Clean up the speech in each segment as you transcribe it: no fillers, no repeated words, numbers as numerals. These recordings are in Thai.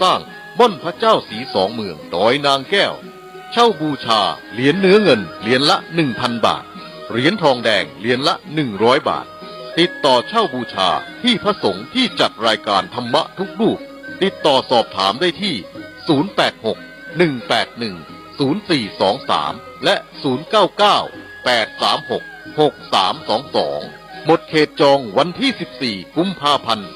สร้างม่อนพระเจ้าสีสองเมืองดอยนางแก้วเช่าบูชาเหรียญเนื้อเงินเหรียญละ 1,000 บาทเหรียญทองแดงเหรียญละ 100 บาทติดต่อเช่าบูชาที่พระสงฆ์ที่จัดรายการธรรมะทุกรูปติดต่อสอบถามได้ที่ 086-181-0423 และ 099-836-6322 หมดเขตจองวันที่ 14 กุมภาพันธ์ 2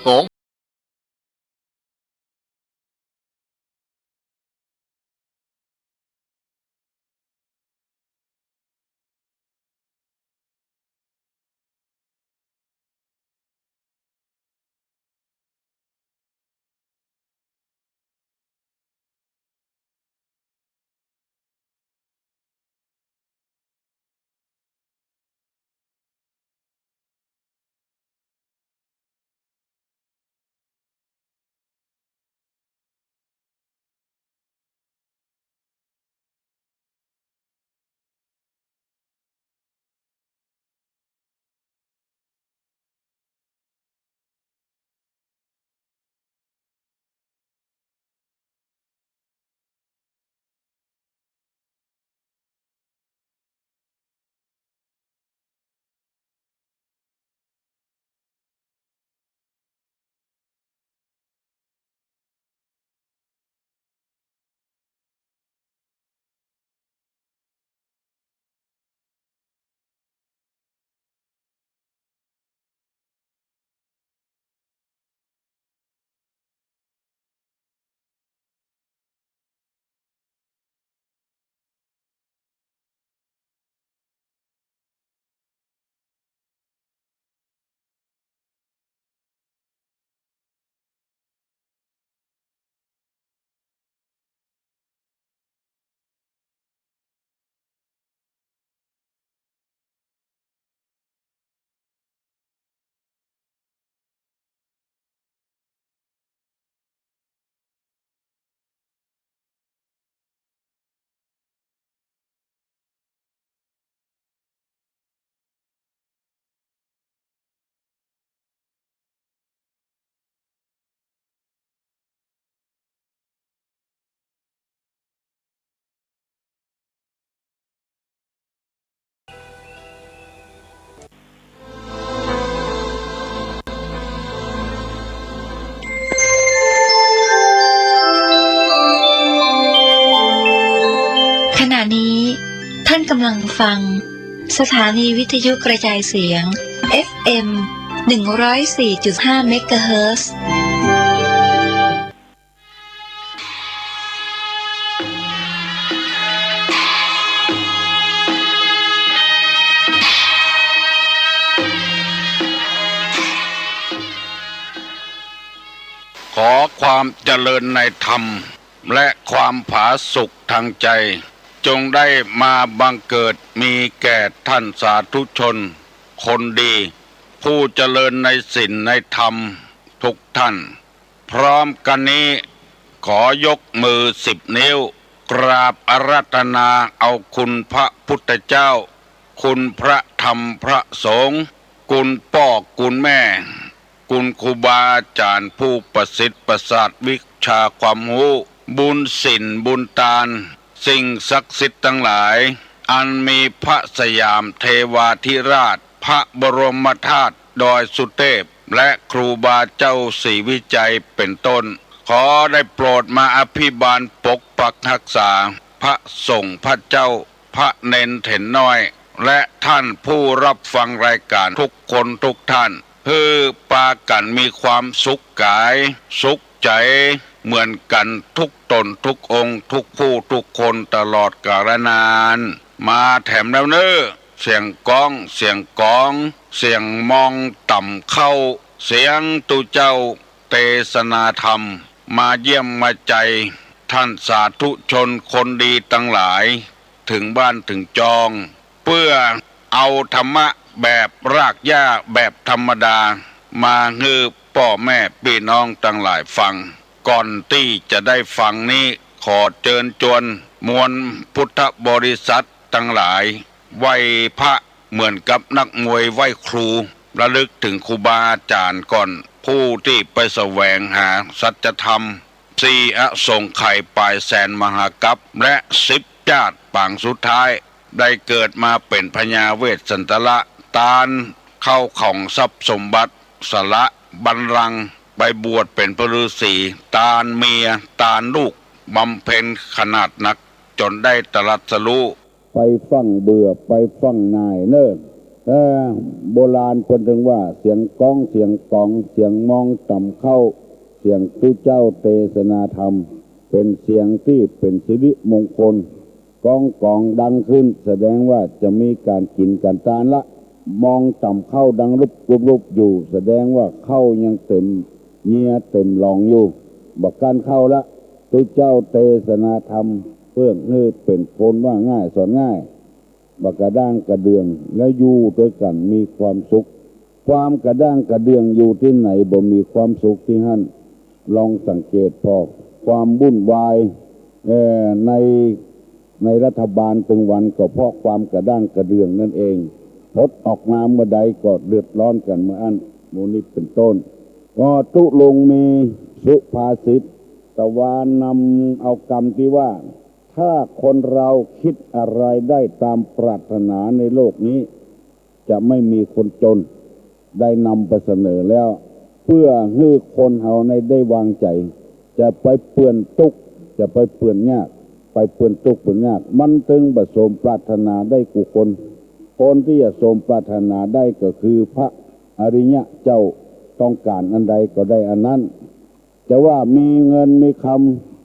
ขณะนี้ท่านกำลังฟังสถานีวิทยุกระจายเสียง FM 104.5 เมกะเฮิรตซ์ ขอความเจริญในธรรมและความผาสุกทางใจจงได้มาบังเกิดมีแก่ท่านสาธุชนคนดีผู้เจริญในศีลในธรรมทุกท่านพร้อมกันนี้ขอยกมือ10 นิ้วกราบอาราธนาเอาคุณพระพุทธเจ้าคุณพระธรรมพระสงฆ์คุณพ่อคุณแม่คุณครูบาอาจารย์ผู้ประสิทธิ์ประสาทวิชาความรู้บุญศีลบุญทานสิ่งศักดิ์สิทธิ์ทั้งหลายอันมีพระสยามเทวาธิราชพระบรมธาตุดอยสุเทพและครูบาเจ้าศรีวิจัยเป็นต้นขอได้โปรดมาอภิบาลปกปักรักษาพระสงฆ์พระเจ้าพระเนนเถนน้อยและท่านผู้รับฟังรายการทุกคนทุกท่านเพื่อปากันมีความสุขกายสุขใจเหมือนกันทุกตนทุกองค์ทุกผู้ทุกคนตลอดกาลนานมาแถมแล้วเนอเสียงก้องเสียงกองเสียงมองต่ำเข้าเสียงตุเจ้าเทศนาธรรมมาเยี่ยมมาใจท่านสาธุชนคนดีทั้งหลายถึงบ้านถึงจองเพื่อเอาธรรมะแบบรากหญ้าแบบธรรมดามาฮือพ่อแม่พี่น้องทั้งหลายฟังก่อนที่จะได้ฟังนี้ขอเชิญชวนมวลพุทธบริษัททั้งหลายไหว้พระเหมือนกับนักมวยไหว้ครูระลึกถึงครูบาอาจารย์ก่อนผู้ที่ไปแสวงหาสัจธรรม 4อส่งไข่ปลายแสนมหากัปและ10 จาดปางสุดท้ายได้เกิดมาเป็นพญาเวสสันตละตาลเข้าของทรัพย์สมบัติสละบัลลังก์ไปบวชเป็นพระฤาษีตาลเมียตาลลูกบำเพ็ญขนาดนักจนได้ตรัสรู้ไปฟังเบื่อไปฟังนายเนิ่นโบราณคนถึงว่าเสียงก้องเสียงกองเสียงมองต่ำเข้าเสียงตุเจ้าเทศนาธรรมเป็นเสียงที่เป็นสิริมงคลก้องกองดังขึ้นแสดงว่าจะมีการกินการทานละมองต่ำเข้าดังรุบอยู่แสดงว่าเข้ายังเต็มเงียเต็มหลองอยู่บอกการเข้าละตุเจ้าเทศนาธรรมเพื่อให้เป็นคนว่าง่ายสอนง่ายบักกระด้างกระเดืองแล้วอยู่ด้วยกันมีความสุขความกระด้างกระเดืองอยู่ที่ไหนบ่มีความสุขที่นั่นลองสังเกตพอความวุ่นวายในรัฐบาลตึงวันก็เพราะความกระด้างกระเดืองนั่นเองพดออกมาเมื่อใดก็เดือดร้อนกันเมื่ออันโมนี้เป็นต้นก็ตุลงมีสุภาษิตตะวานนำเอากรรมที่ว่าถ้าคนเราคิดอะไรได้ตามปรารถนาในโลกนี้จะไม่มีคนจนได้นำไปเสนอแล้วเพื่อให้คนเฮาในได้วางใจจะไปเปื่อนทุกข์จะไปเปื่อนยากไปเปื่อนทุกข์เปื่อนยากมันถึงประสมปรารถนาได้กุคนที่จะสมปรารถนาได้ก็คือพระอริยะเจ้าต้องการอันใดก็ได้อันนั้นจะว่ามีเงินมีค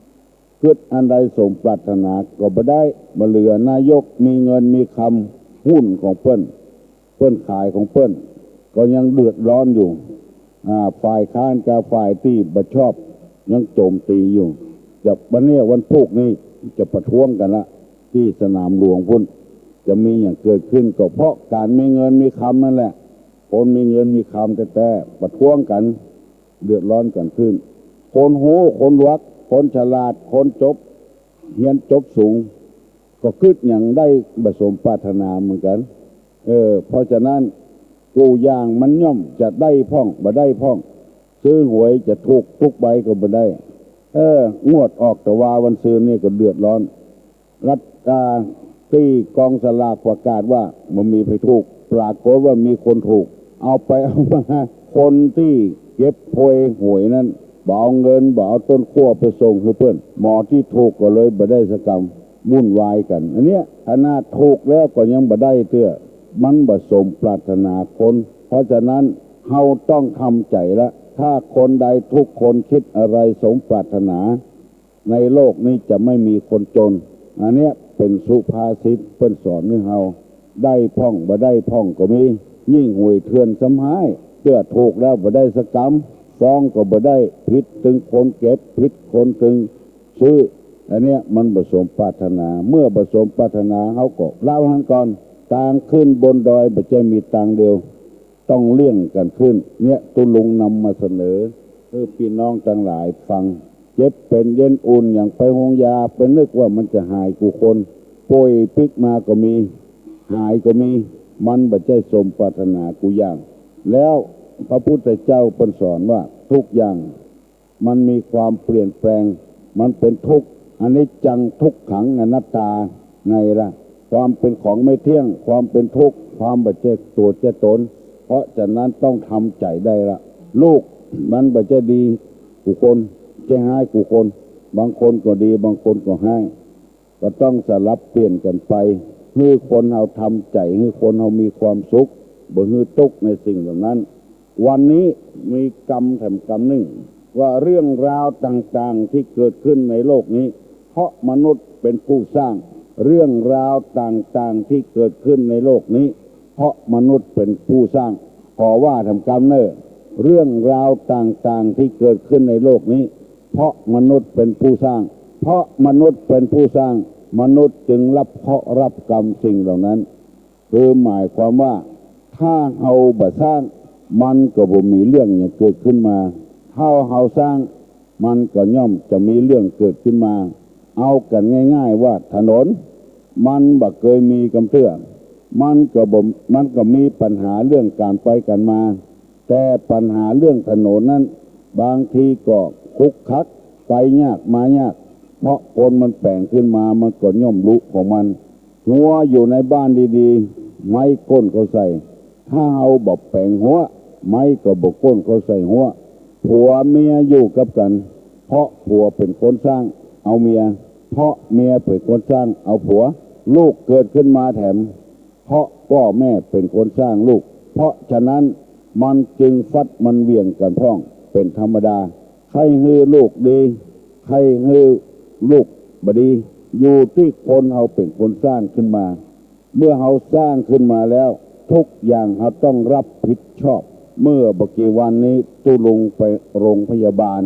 ำคิดอันใดสมปรารถนาก็บ่ได้บ่เหลือนายกมีเงินมีคำหุ้นของเปิ้นขายของเปิ้นก็ยังเดือดร้อนอยู่ฝ่ายค้านกับฝ่ายที่บ่ชอบยังโจมตีอยู่จะวันนี้วันพุธนี้จะประท้วงกันละที่สนามหลวงพุ่นจะมีอย่างเกิดขึ้นก็เพราะการมีเงินมีคำนั่นแหละคนมีเงินมีคำแต่ประท้วงกันเดือดร้อนกันขึ้นคนโหคนรักคนฉลาดคนจบเรียนจบสูงก็คิดอย่างได้ประสมปรารถนาเหมือนกันเพราะฉะนั้นกูอย่างมันย่อมจะได้พ่องบ่ได้พ่องซื้อหวยจะถูกทุกใบก็บ่ได้งวดออกแต่ว่าวันซื้อนี่ก็เดือดร้อนรัฐที่กองสลากประกาศว่ามันมีไปถูกปรากฏว่ามีคนถูกเอาไปเอามาคนที่เก็บโพยหวยนั้นบ่เอาเงินบ่เอาต้นขั้วไปส่งให้เพื่อนหมอที่ถูกก็เลยบ่ได้สกรรมวุ่นวายกันอันเนี้ยขนาดถูกแล้วก็ยังบ่ได้เตื้อมันบ่สมปรารถนาคนเพราะฉะนั้นเฮาต้องทำใจละถ้าคนใดทุกคนคิดอะไรสมปรารถนาในโลกนี้จะไม่มีคนจนอันเนี้ยเป็นสุภาษิตเพิ่นสอนให้เฮาได้พ่องบ่ได้พ่องก็มียิ่งหวยเถื่อนสำหายเตื้อถูกแล้วบ่ได้สกรรมฟ้องก็บ่ได้ผิดถึงคนเก็บผิดคนถึงซื้ออันเนี้ยมันผสมปรารถนาเมื่อผสมปรารถนาเขาก็เล่าหันก่อนต่างขึ้นบนดอยบ่ใช่มีต่างเดียวต้องเลี่ยงกันขึ้นเนี่ยตุลุงนำมาเสนอเพื่อพี่น้องทั้งหลายฟังเจ็บเป็นเย็นอุ่นอย่างไปโรงยาไปนึกว่ามันจะหายกูคนป่วยพลิกมาก็มีหายก็มีมันบ่ใช่สมปรารถนากูอย่างแล้วพระพุทธเจ้าเพิ่นสอนว่าทุกอย่างมันมีความเปลี่ยนแปลงมันเป็นทุกข์อนิจจังทุกขังอนัตตาไงล่ะความเป็นของไม่เที่ยงความเป็นทุกข์ความบ่ใช่ตัวเจ้าตนเพราะฉะนั้นต้องทำใจได้ละลูกมันบ่ใช่ดีกูคนใช่ให้กูคนบางคนก็ดีบางคนก็ให้ก็ต้องสลับเปลี่ยนกันไปให้คนเราทำใจให้คนเรามีความสุขบ่ให้ทุกข์ในสิ่งเหล่านั้นวันนี้มีกรรมแถมกรรมหนึ่งว่าเรื่องราวต่างๆที่เกิดขึ้นในโลกนี้เพราะมนุษย์เป็นผู้สร้างเรื่องราวต่างๆที่เกิดขึ้นในโลกนี้เพราะมนุษย์เป็นผู้สร้างขอว่าแถมกรรมเนอเรื่องราวต่างๆที่เกิดขึ้นในโลกนี้เพราะมนุษย์เป็นผู้สร้างเพราะมนุษย์เป็นผู้สร้างมนุษย์จึงรับเคราะห์รับกรรมสิ่งเหล่านั้นคือหมายความว่าถ้าเฮาบ่สร้างมันก็บ่มีเรื่องอย่างเกิดขึ้นมาถ้าเฮาสร้างมันก็ย่อมจะมีเรื่องเกิดขึ้นมาเอากันง่ายๆว่าถนนมันบ่เคยมีกำเตื้อมันก็มีปัญหาเรื่องการไปกันมาแต่ปัญหาเรื่องถนนนั้นบางทีก็คุกคัก ไปยากมายากเพราะคนมันแปลงขึ้นมามันก็ย่อมรู้ของมันหัวอยู่ในบ้านดีๆไม้ก้นเขาใส่ถ้าเอาบอกแปลงหัวไม้ก็บอกก้นเขาใส่หัวผัวเมียอยู่กับกันเพราะผัวเป็นคนสร้างเอาเมียเพราะเมียเป็นคนสร้างเอาผัวลูกเกิดขึ้นมาแถมเพราะพ่อแม่เป็นคนสร้างลูกเพราะฉะนั้นมันจึงฟัดมันเวี่ยงกันพร่องเป็นธรรมดาใครฮือลูกดีใครฮือลูกบดีอยู่ที่คนเราเป็นคนสร้างขึ้นมาเมื่อเราสร้างขึ้นมาแล้วทุกอย่างเราต้องรับผิดชอบเมื่อบกี่วันนี้ตู้ลุงไปโรงพยาบาล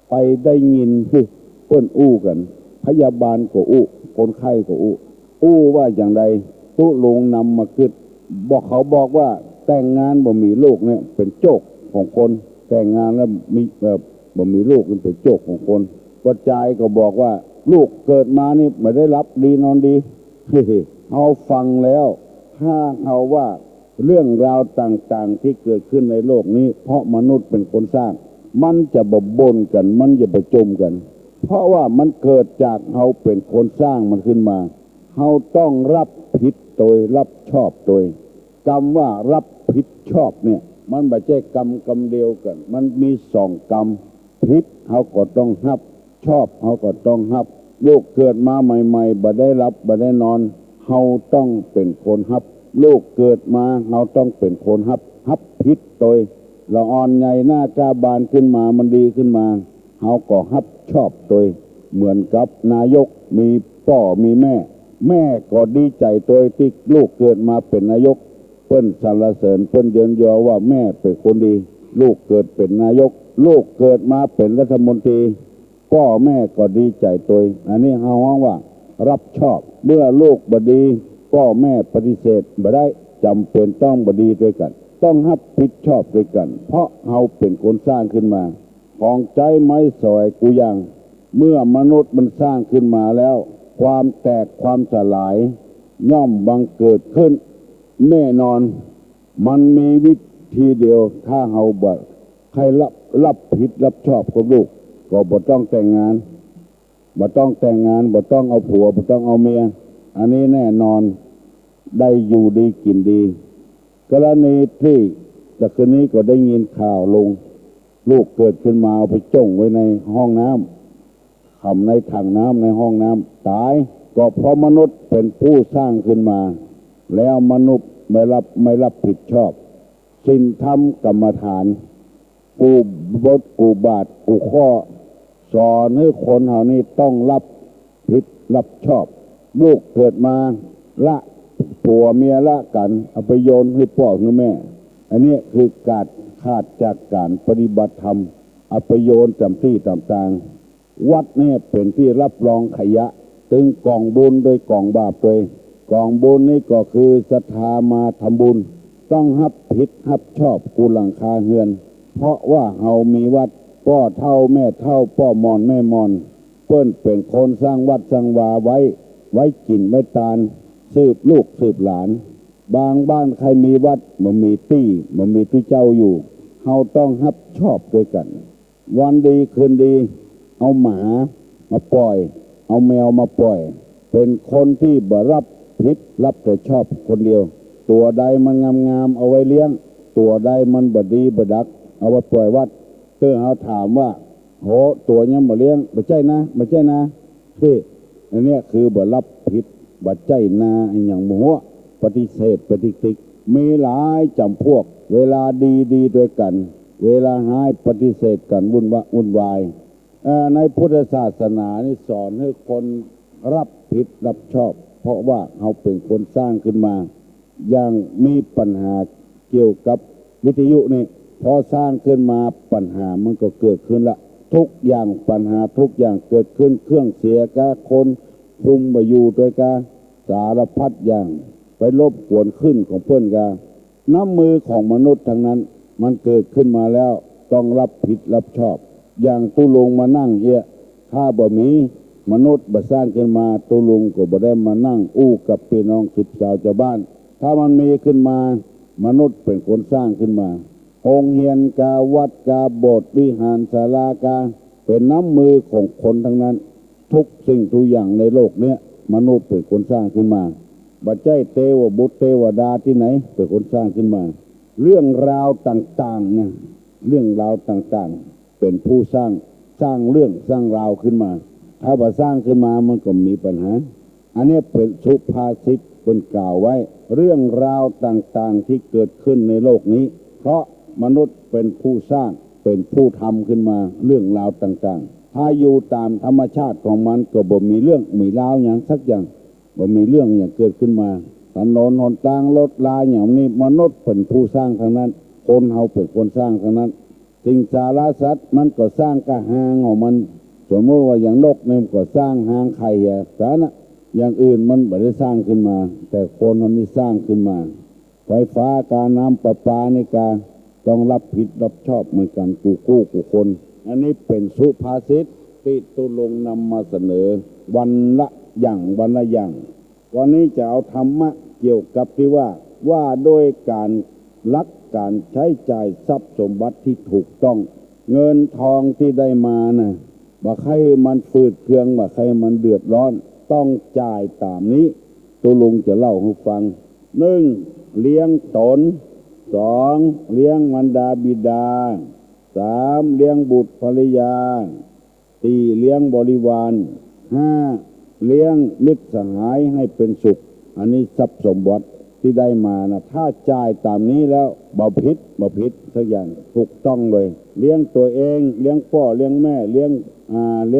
ไปได้ยินเพื่อนอู้กันพยาบาลก็อู้คนไข้ก็อู้ว่าอย่างไรตู้ลุงนำมาขึ้นบอกเขาบอกว่าแต่งงานบ่มีลูกเนี่ยเป็นโจกของคนแต่งงานแล้วมีบ่มีลูกเป็นโจกของคนกระจายก็บอกว่าลูกเกิดมานี่ไม่ได้รับดีนอนดีเอาฟังแล้วถ้าเอาว่าเรื่องราวต่างๆที่เกิดขึ้นในโลกนี้เพราะมนุษย์เป็นคนสร้างมันจะบ่นกันมันจะประจมกันเพราะว่ามันเกิดจากเราเป็นคนสร้างมันขึ้นมาเราต้องรับผิดโดยรับชอบโดยกรรมว่ารับผิดชอบเนี่ยมันไม่ใช่กรรมเดียวกันมันมีสองกรรมผิดเขาก็ต้องรับชอบเขาก็ต้องรับลูกเกิดมาใหม่ๆบ่ได้รับบ่ได้นอนเขาต้องเป็นคนรับลูกเกิดมาเราต้องเป็นคนรับผิดโดยละอ่อนใหญ่หน้ากาบานขึ้นมามันดีขึ้นมาเขาก็รับชอบโดยเหมือนกับนายกมีพ่อมีแม่ก็ดีใจโดยที่ลูกเกิดมาเป็นนายกเพิ่นสรรเสริญเพิ่นเยินยอว่าแม่เป็นคนดีลูกเกิดเป็นนายกลูกเกิดมาเป็นรัฐมนตรีพ่อแม่ก็ดีใจโดยอันนี้เขาฮ้องว่ารับชอบเมื่อลูกบดีพ่อแม่ปฏิเสธบ่ได้จำเป็นต้องบดีด้วยกันต้องรับผิดชอบด้วยกันเพราะเขาเป็นคนสร้างขึ้นมาของใจไม้สอยกูยังเมื่อมนุษย์มันสร้างขึ้นมาแล้วความแตกความสลายย่อมบังเกิดขึ้นแน่นอนมันมีวิธีเดียวถ้าเขาบ่ใครรับผิดรับชอบกับลูกก็บ่ต้องแต่งงานบ่ต้องเอาผัวบ่ต้องเอาเมียอันนี้แน่นอนได้อยู่ดีกินดีกรณีที่แต่คืนนี้ก็ได้ยินข่าวลงลูกเกิดขึ้นมาเอาไปจ้งไว้ในห้องน้ำขำในถังน้ำในห้องน้ำตายก็เพราะมนุษย์เป็นผู้สร้างขึ้นมาแล้วมนุษย์ไม่รับผิดชอบศีลธรรมกรรมฐานกูบทกูบาทกูข้อสอนให้คนเหล่านี้ต้องรับผิดรับชอบลูกเกิดมาละผัวเมียละกันเอาไปโยนให้พ่อให้แม่อันนี้คือการขาดจากการปฏิบัติธรรมเอาไปโยนจำที่ต่างๆวัดนี่เป็นที่รับรองขยะถึงกองบุญโดยกองบาปโดยกองบุญนี่ก็คือศรัทธามาทำบุญต้องรับผิดรับชอบกูหลังคาเฮือนเพราะว่าเฮามีวัดพ่อเท่าแม่เท่าพ่อมอนแม่มอนเปิ้นเป็นคนสร้างวัดสร้างวาไว้กินไว้ตาลสืบลูกสืบหลานบางบ้านใครมีวัดมันมีตี้มันมีที่เจ้าอยู่เฮาต้องรับชอบด้วยกันวันดีคืนดีเอาหมามาปล่อยเอาแมวมาปล่อยเป็นคนที่บ่รับผิดรับแต่ชอบคนเดียวตัวใดมันงามๆเอาไว้เลี้ยงตัวใดมันบ่ดีบ่ดักเอาไว้ปล่อยวัดเพื่อเขาถามว่าโหตัวยังบ่เลี้ยงบ่ใช่นะที่อันนี้คือบ่รับผิดบ่ใจนาอย่างหัวปฏิเสธปฏิติกมีหลายจำพวกเวลาดีด้วยกันเวลาหายปฏิเสธกันวุ่นวายในพุทธศาสนานี่สอนให้คนรับผิดรับชอบเพราะว่าเขาเป็นคนสร้างขึ้นมาอย่างมีปัญหาเกี่ยวกับวิทยุนี่พอสร้างขึ้นมาปัญหามันก็เกิดขึ้นละทุกอย่างปัญหาทุกอย่างเกิดขึ้นเครื่องเสียกะคนคุมมาอยู่ด้วยกะสารพัดอย่างไปรบกวนขึ้นของเพื่อนกะน้ำมือของมนุษย์ทั้งนั้นมันเกิดขึ้นมาแล้วต้องรับผิดรับชอบอย่างตุลงมานั่งถ้าบ่มีมนุษย์บ่สร้างขึ้นมาตุลุงก็บ่ได้มานั่งอู้กับพี่น้องสิบสาวชาวบ้านถ้ามันมีขึ้นมามนุษย์เป็นคนสร้างขึ้นมา โรงเรียนกาวัดกาโบสถ์วิหารศาลากาเป็นน้ำมือของคนทั้งนั้นทุกสิ่งทุกอย่างในโลกเนี้ยมนุษย์เป็นคนสร้างขึ้นมาบัจจัยเทวบุตรเทวดาที่ไหนเป็นคนสร้างขึ้นมาเรื่องราวต่างๆเนี่ยเรื่องราวต่างๆเป็นผู้สร้างเรื่องสร้างราวขึ้นมาถ้าว่าสร้างขึ้นมามันก็มีปัญหาอันนี้เป็นสุภาษิตเป็นกล่าวไว้เรื่องราวต่างๆที่เกิดขึ้นในโลกนี้เพราะมนุษย์เป็นผู้สร้างเป็นผู้ทำขึ้นมาเรื่องราวต่างๆถ้าอยู่ตามธรรมชาติของมันก็บ่มีเรื่องมีราวอย่างสักอย่างบ่มีเรื่องอย่างเกิดขึ้นมาถนนหนทางรถลาอย่างนี้มนุษย์เป็นผู้สร้างทางนั้นคนเฮาเป็นคนสร้างทางนั้นสิ่งสารสัตว์มันก็สร้างกระหางของมันสมมติว่าอย่างนกเนี่ยก็สร้างหางไข่สานะอย่างอื่นมันไม่ได้สร้างขึ้นมาแต่คนมันนี่สร้างขึ้นมาไฟฟ้าการน้ำประปาในการต้องรับผิดรับชอบเหมือนกันกูคนอันนี้เป็นสุภาษิตที่ตุลงนำมาเสนอวันละอย่างวันนี้จะเอาธรรมะเกี่ยวกับที่ว่าด้วยการรักการใช้จ่ายทรัพย์สมบัติที่ถูกต้องเงินทองที่ได้มานะบ่ใครมันฝืดเคืองบ่ใครมันเดือดร้อนต้องจ่ายตามนี้ตุลุงจะเล่าให้ฟัง1เลี้ยงตน2เลี้ยงมารดาบิดา3เลี้ยงบุตรภริยา4เลี้ยงบริวาร5เลี้ยงมิตรสหายให้เป็นสุขอันนี้ทรัพย์สมบัติที่ได้มานะถ้าจ่ายตามนี้แล้วบ่ผิดสักอย่างถูกต้องเลยเลี้ยงตัวเองเลี้ยงพ่อเลี้ยงแม่เลี้ย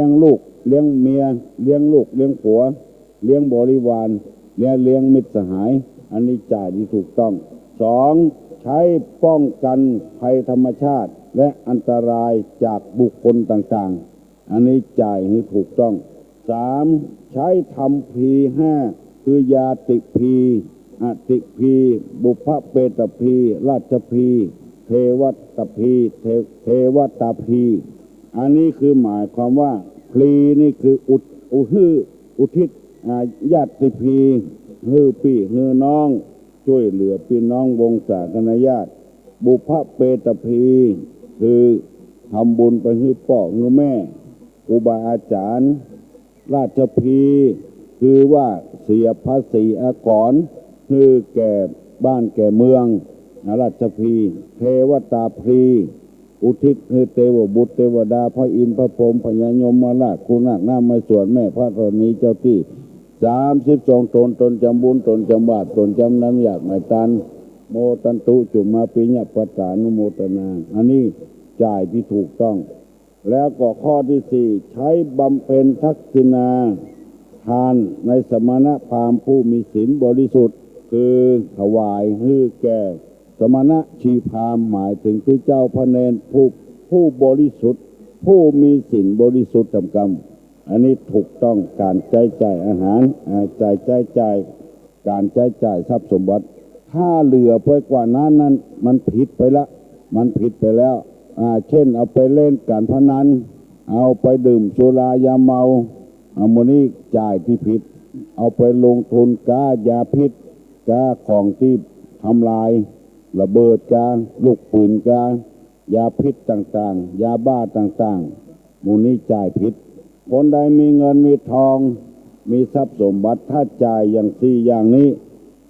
งลูกเลี้ยงเมียเลี้ยงลูกเลี้ยงผัวเลี้ยงบริวารเลี้ยงมิตรสหายอันนี้จ่ายที่ถูกต้อง2ใช้ป้องกันภัยธรรมชาติและอันตรายจากบุคคลต่างๆอันนี้จ่ายให้ถูกต้อง3ใช้ทำพี5คือยาติพีอติพีบุพเพตพีราชพีเทวตพีเทวตาพีอันนี้คือหมายความว่าพลีนี่คืออุทิศญาติพีฮือพี่ฮือน้องช่วยเหลือพี่น้องวงศาคณาญาติบุพเพตพีคือทำบุญไปฮือพ่อฮือแม่ครูบาอาจารย์ราชพีคือว่าเสียภาษีอากรคือแก่บ้านแก่เมืองราชพีเทวตาพีอุทิศคือเทวบุตรเทวดาพระอินทร์พระพรหมพญายมมาราชคุณนาคน้ำมาสวดแม่พระธรณีเจ้าที่32ตนจำบุญตนจำบาปตนจำน้ำอยากไม่ตันโมตันตุจุมาปิญญปัฏฐานุโมทนาอันนี้จ่ายที่ถูกต้องแล้วก็ข้อที่4ใช้บำเพ็ญทักษิณาทานในสมณพราหมณ์ผู้มีศีลบริสุทธิ์คือถวายให้แก่สมณชีพราหมณ์หมายถึงผู้เจ้าพระเนรผู้บริสุทธิ์ผู้มีศีลบริสุทธิ์ทำกรรมอันนี้ถูกต้องการใช้จ่ายอาหารจ่ายการใช้จ่ายทรัพย์สมบัติถ้าเหลือไปกว่านั้นมันผิดไปแล้วเช่นเอาไปเล่นการพนันเอาไปดื่มสุรายาเมาโมนี้จ่ายที่ผิดเอาไปลงทุนค้ายาพิษค้าของที่ทำลายระเบิดกาลูกปืนกายาพิษต่างๆยาบ้าต่างๆโมนี้จ่ายผิดคนใดมีเงินมีทองมีทรัพย์สมบัติถ้าจ่ายอย่าง4อย่างนี้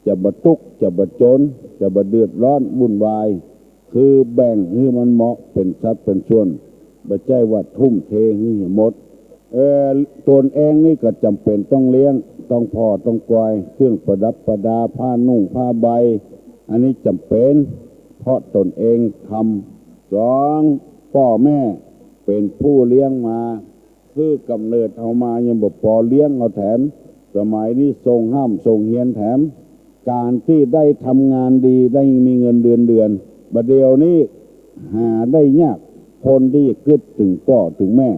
จะบ่ทุกข์จะบ่จนจะบ่เดือดร้อนวุ่นวายคือแบ่งให้มันเหมาะเป็นสัดเป็นส่วนบ่ใช่ว่าทุ่มเทให้หมดตนเองนี่ก็จำเป็นต้องเลี้ยงต้องพ่อต้องกวยเครื่องประดับประดาผ้านุ่งผ้าใบอันนี้จำเป็นเพราะตนเองทำ2พ่อแม่เป็นผู้เลี้ยงมาคือกำเนิดเอามายังบ่พอเลี้ยงเอาแถมสมัยนี้ทรงห้ามทรงเฮียนแถมการที่ได้ทำงานดีได้มีเงินเดือนบัดเดียวนี้หาได้ยากคนที่คิดถึงพ่อถึงแม่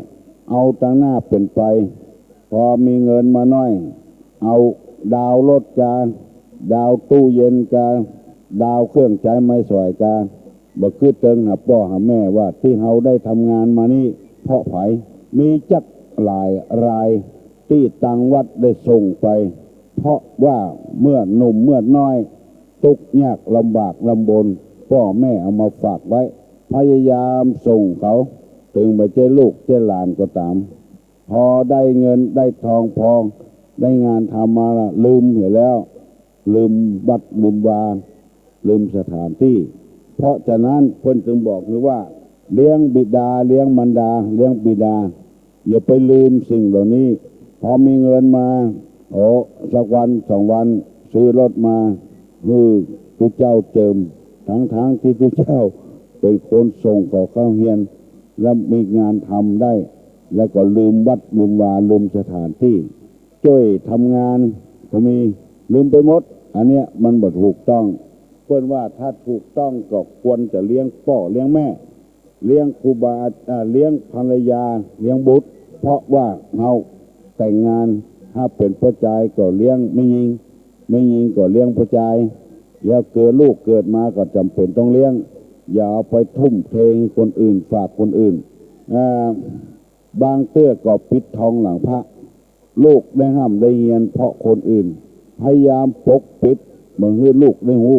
เอาตั้งหน้าเป็นไปพอมีเงินมาน้อยเอาดาวรถกาดาวตู้เย็นกาดาวเครื่องใช้ไม้สอยกาบ่คิดถึงหาพ่อหาแม่ว่าที่เฮาได้ทำงานมานี่เพราะไผมีจักหลายรายที่ตังวัดได้ส่งไปเพราะว่าเมื่อหนุ่มเมื่อน้อยทุกข์ยากลำบากลำบนพ พ่อแม่เอามาฝากไว้พยายามส่งเขาถึงไปเจ้ลูกเจ้หลานก็ตามพอได้เงินได้ทองพองได้งานทำมาละลืมเหี่ยแล้วลืมวัดลืมวาลืมสถานที่เพราะฉะนั้นเพิ่นจึงบอกคือว่าเลี้ยงบิดาเลี้ยงมารดาเลี้ยงบิดาอย่าไปลืมสิ่งเหล่านี้พอมีเงินมาสักวันสองวันซื้อรถมาทุกเจ้าเจิมทั้งที่ทุกเจ้าเป็นคนส่งขอเข้าเฮียนและมีงานทำได้แล้วก็ลืมวัดลืมวาลืมสถานที่ช่วยทำงานก็มีลืมไปหมดอันเนี้ยมันบ่ถูกต้องเพื่อนว่าถ้าถูกต้องก็ควรจะเลี้ยงพ่อเลี้ยงแม่เลี้ยงครูบาเลี้ยงภรรยาเลี้ยงบุตรเพราะว่าเราแต่งงานถ้าเป็นพ่อชายก็เลี้ยงไม่ยิงก็เลี้ยงพ่อชายแล้วเกิดลูกเกิดมาก็จำเป็นต้องเลี้ยงอย่าเอาไปทุ่มเทให้คนอื่นฝากคนอื่นบางเตื้อก็ปิดทองหลังพระลูกได้ห้ามได้เงียนเพราะคนอื่นพยายามปกปิดเหมือนให้ลูกได้รู้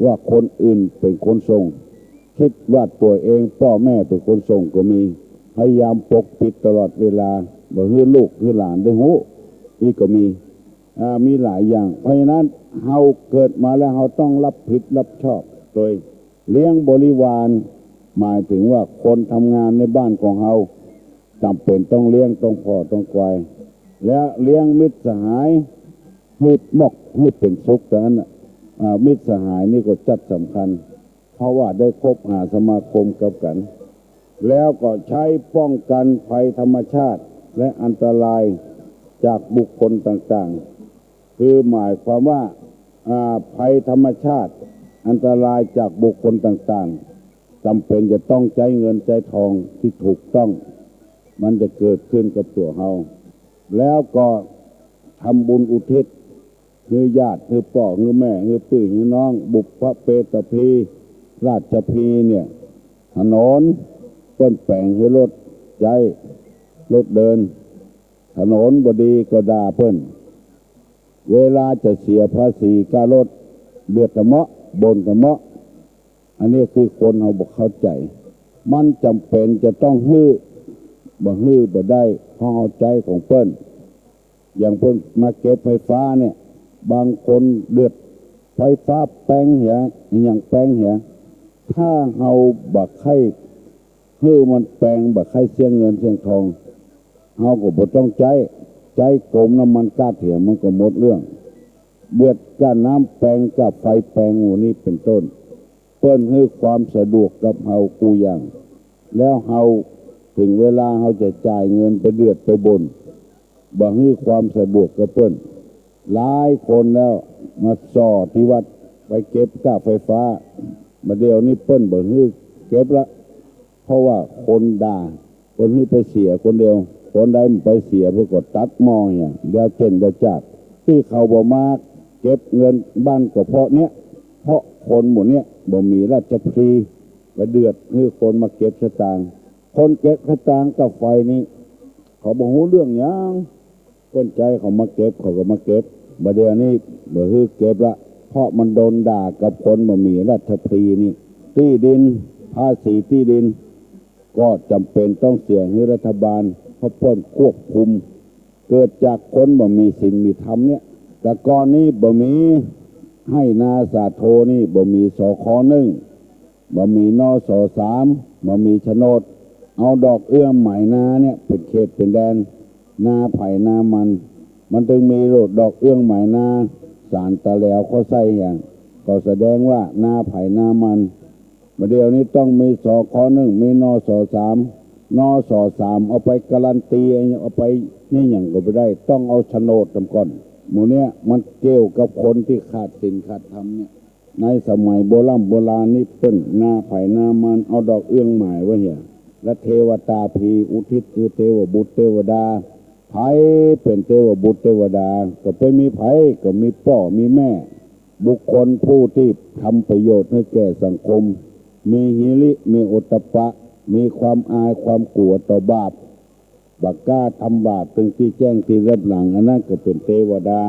ว่าคนอื่นเป็นคนส่งคิดว่าตัวเองพ่อแม่เป็นคนส่งก็มีพยายามปกปิดตลอดเวลาเหมือนให้ลูกให้หลานได้รู้นี่ก็มีหลายอย่างเพราะฉะนั้นเฮาเกิดมาแล้วเฮาต้องรับผิดรับชอบโดยเลี้ยงบริวารหมายถึงว่าคนทำงานในบ้านของเฮาจำเป็นต้องเลี้ยงต้องพ่อต้องควายและเลี้ยงมิตรสหายให้ให้เป็นสุขแต่นั้นมิตรสหายนี่ก็จัดสำคัญเพราะว่าได้คบหาสมาคมกับกันแล้วก็ใช้ป้องกันภัยธรรมชาติและอันตรายจากบุคคลต่างๆคือหมายความว่าภัยธรรมชาติอันตรายจากบุคคลต่างๆจำเป็นจะต้องใช้เงินใช้ทองที่ถูกต้องมันจะเกิดขึ้นกับตัวเราแล้วก็ทำบุญอุทิศคือญาติคือพ่อคือแม่คือพี่คือน้องบุพเปตพีราชพีเนี่ยถนนต้นแปลงคือรถใจรถเดินถนนบดีก็ด่าเพิ่นเวลาจะเสียภาษีการรถเดือดตะเมาะบนตะเมาะอันนี้คือคนเราบอกเข้าใจมันจำเป็นจะต้องฮื้อบ่ได้เพราะเอาใจของเพิ่นอย่างเพิ่นมาเก็บไฟฟ้าเนี่ยบางคนเดือดไฟฟ้าแปลงเหี่ยอย่างแปลงเหี่ยถ้าเราบักให้มันแปลงบักให้เสียเงินเสียทองเราก็บ่ต้องใจกลมน้ำมันก๊าซเหี่ยมันก็หมดเรื่องเดือดก้านน้ำแปลงกับไฟแปลงหมู่นี้เป็นต้นเพิ่นให้ความสะดวกกับเฮากูอย่างแล้วเฮาถึงเวลาเฮาจะจ่ายเงินไปเดือดไปบนบ่ให้ความสะดวกกับเพิ่นหลายคนแล้วมาส่อที่วัดไปเก็บค่าไฟฟ้ามาเดี๋ยวนี้เพิ่นบ่ให้เก็บละเพราะว่าคนด่าคนให้ไปเสียคนเดียวคนใดมันไปเสียเพื่อก็ตัดหม้อเนี่ยแล้วเช่นเดียวจัดที่เขาบ่มาเก็บเงินบ้านก็เพราะเนี้ยเพราะคนหมู่เนี้ยบ่มีราชพลีไปเดือดให้คนมาเก็บสตางค์คนเก็บสตางค์กับไฟนี้เขาบ่ฮู้เรื่องหยังคนใจเขามาเก็บเขาก็มาเก็บบ่เดี๋ยวนี้บ่ฮือเก็บละเพราะมันโดนด่ากับคนบ่มีราชพลีนี่ที่ดินภาษีที่ดินก็จำเป็นต้องเสียให้รัฐบาลเพราะเพิ่นควบคุมเกิดจากคนบ่มีศีลมีธรรมเนี่ยแต่ก่อนนี้บ่มีให้นาสาโทนี่บ่มีสค1บ่มีนส3บ่มีโฉนดเอาดอกเอื้อมหมายนาเนี่ยเป็นเขตเป็นแดนนาไผ่นามันถึงมีโรดดอกเอื้องหมายนาสารตะแหลวเขาใส่อย่างก็แสดงว่านาไผ่นามันมาเดี๋ยวนี้ต้องมีสค1มีนส3นส3เอาไปการันตีเอาไปนี่อย่างก็ไม่ได้ต้องเอาโฉนดทำก่อนหมู่เนี้ยมันเกี่ยวกับคนที่ขาดศีลขาดธรรมเนี่ยในสมัยโบราณนี่เปิ้นนาไผ่นามันเอาดอกเอื้องหมายไว้เหี้ยและเทวตาพีอุทิศคือเทวบุตรเทวดาไผเป็นเทวบุตรเทวดาก็ไปมีไผก็มีพ่อมีแม่บุคคลผู้ที่ทำประโยชน์ให้แก่สังคมมีหิริมีโอตตัปปะมีความอายความกลัวต่อบาปบักกล้าทำบาปถึงที่แจ้งที่รับหลังอันนั้นก็เป็นเทวดา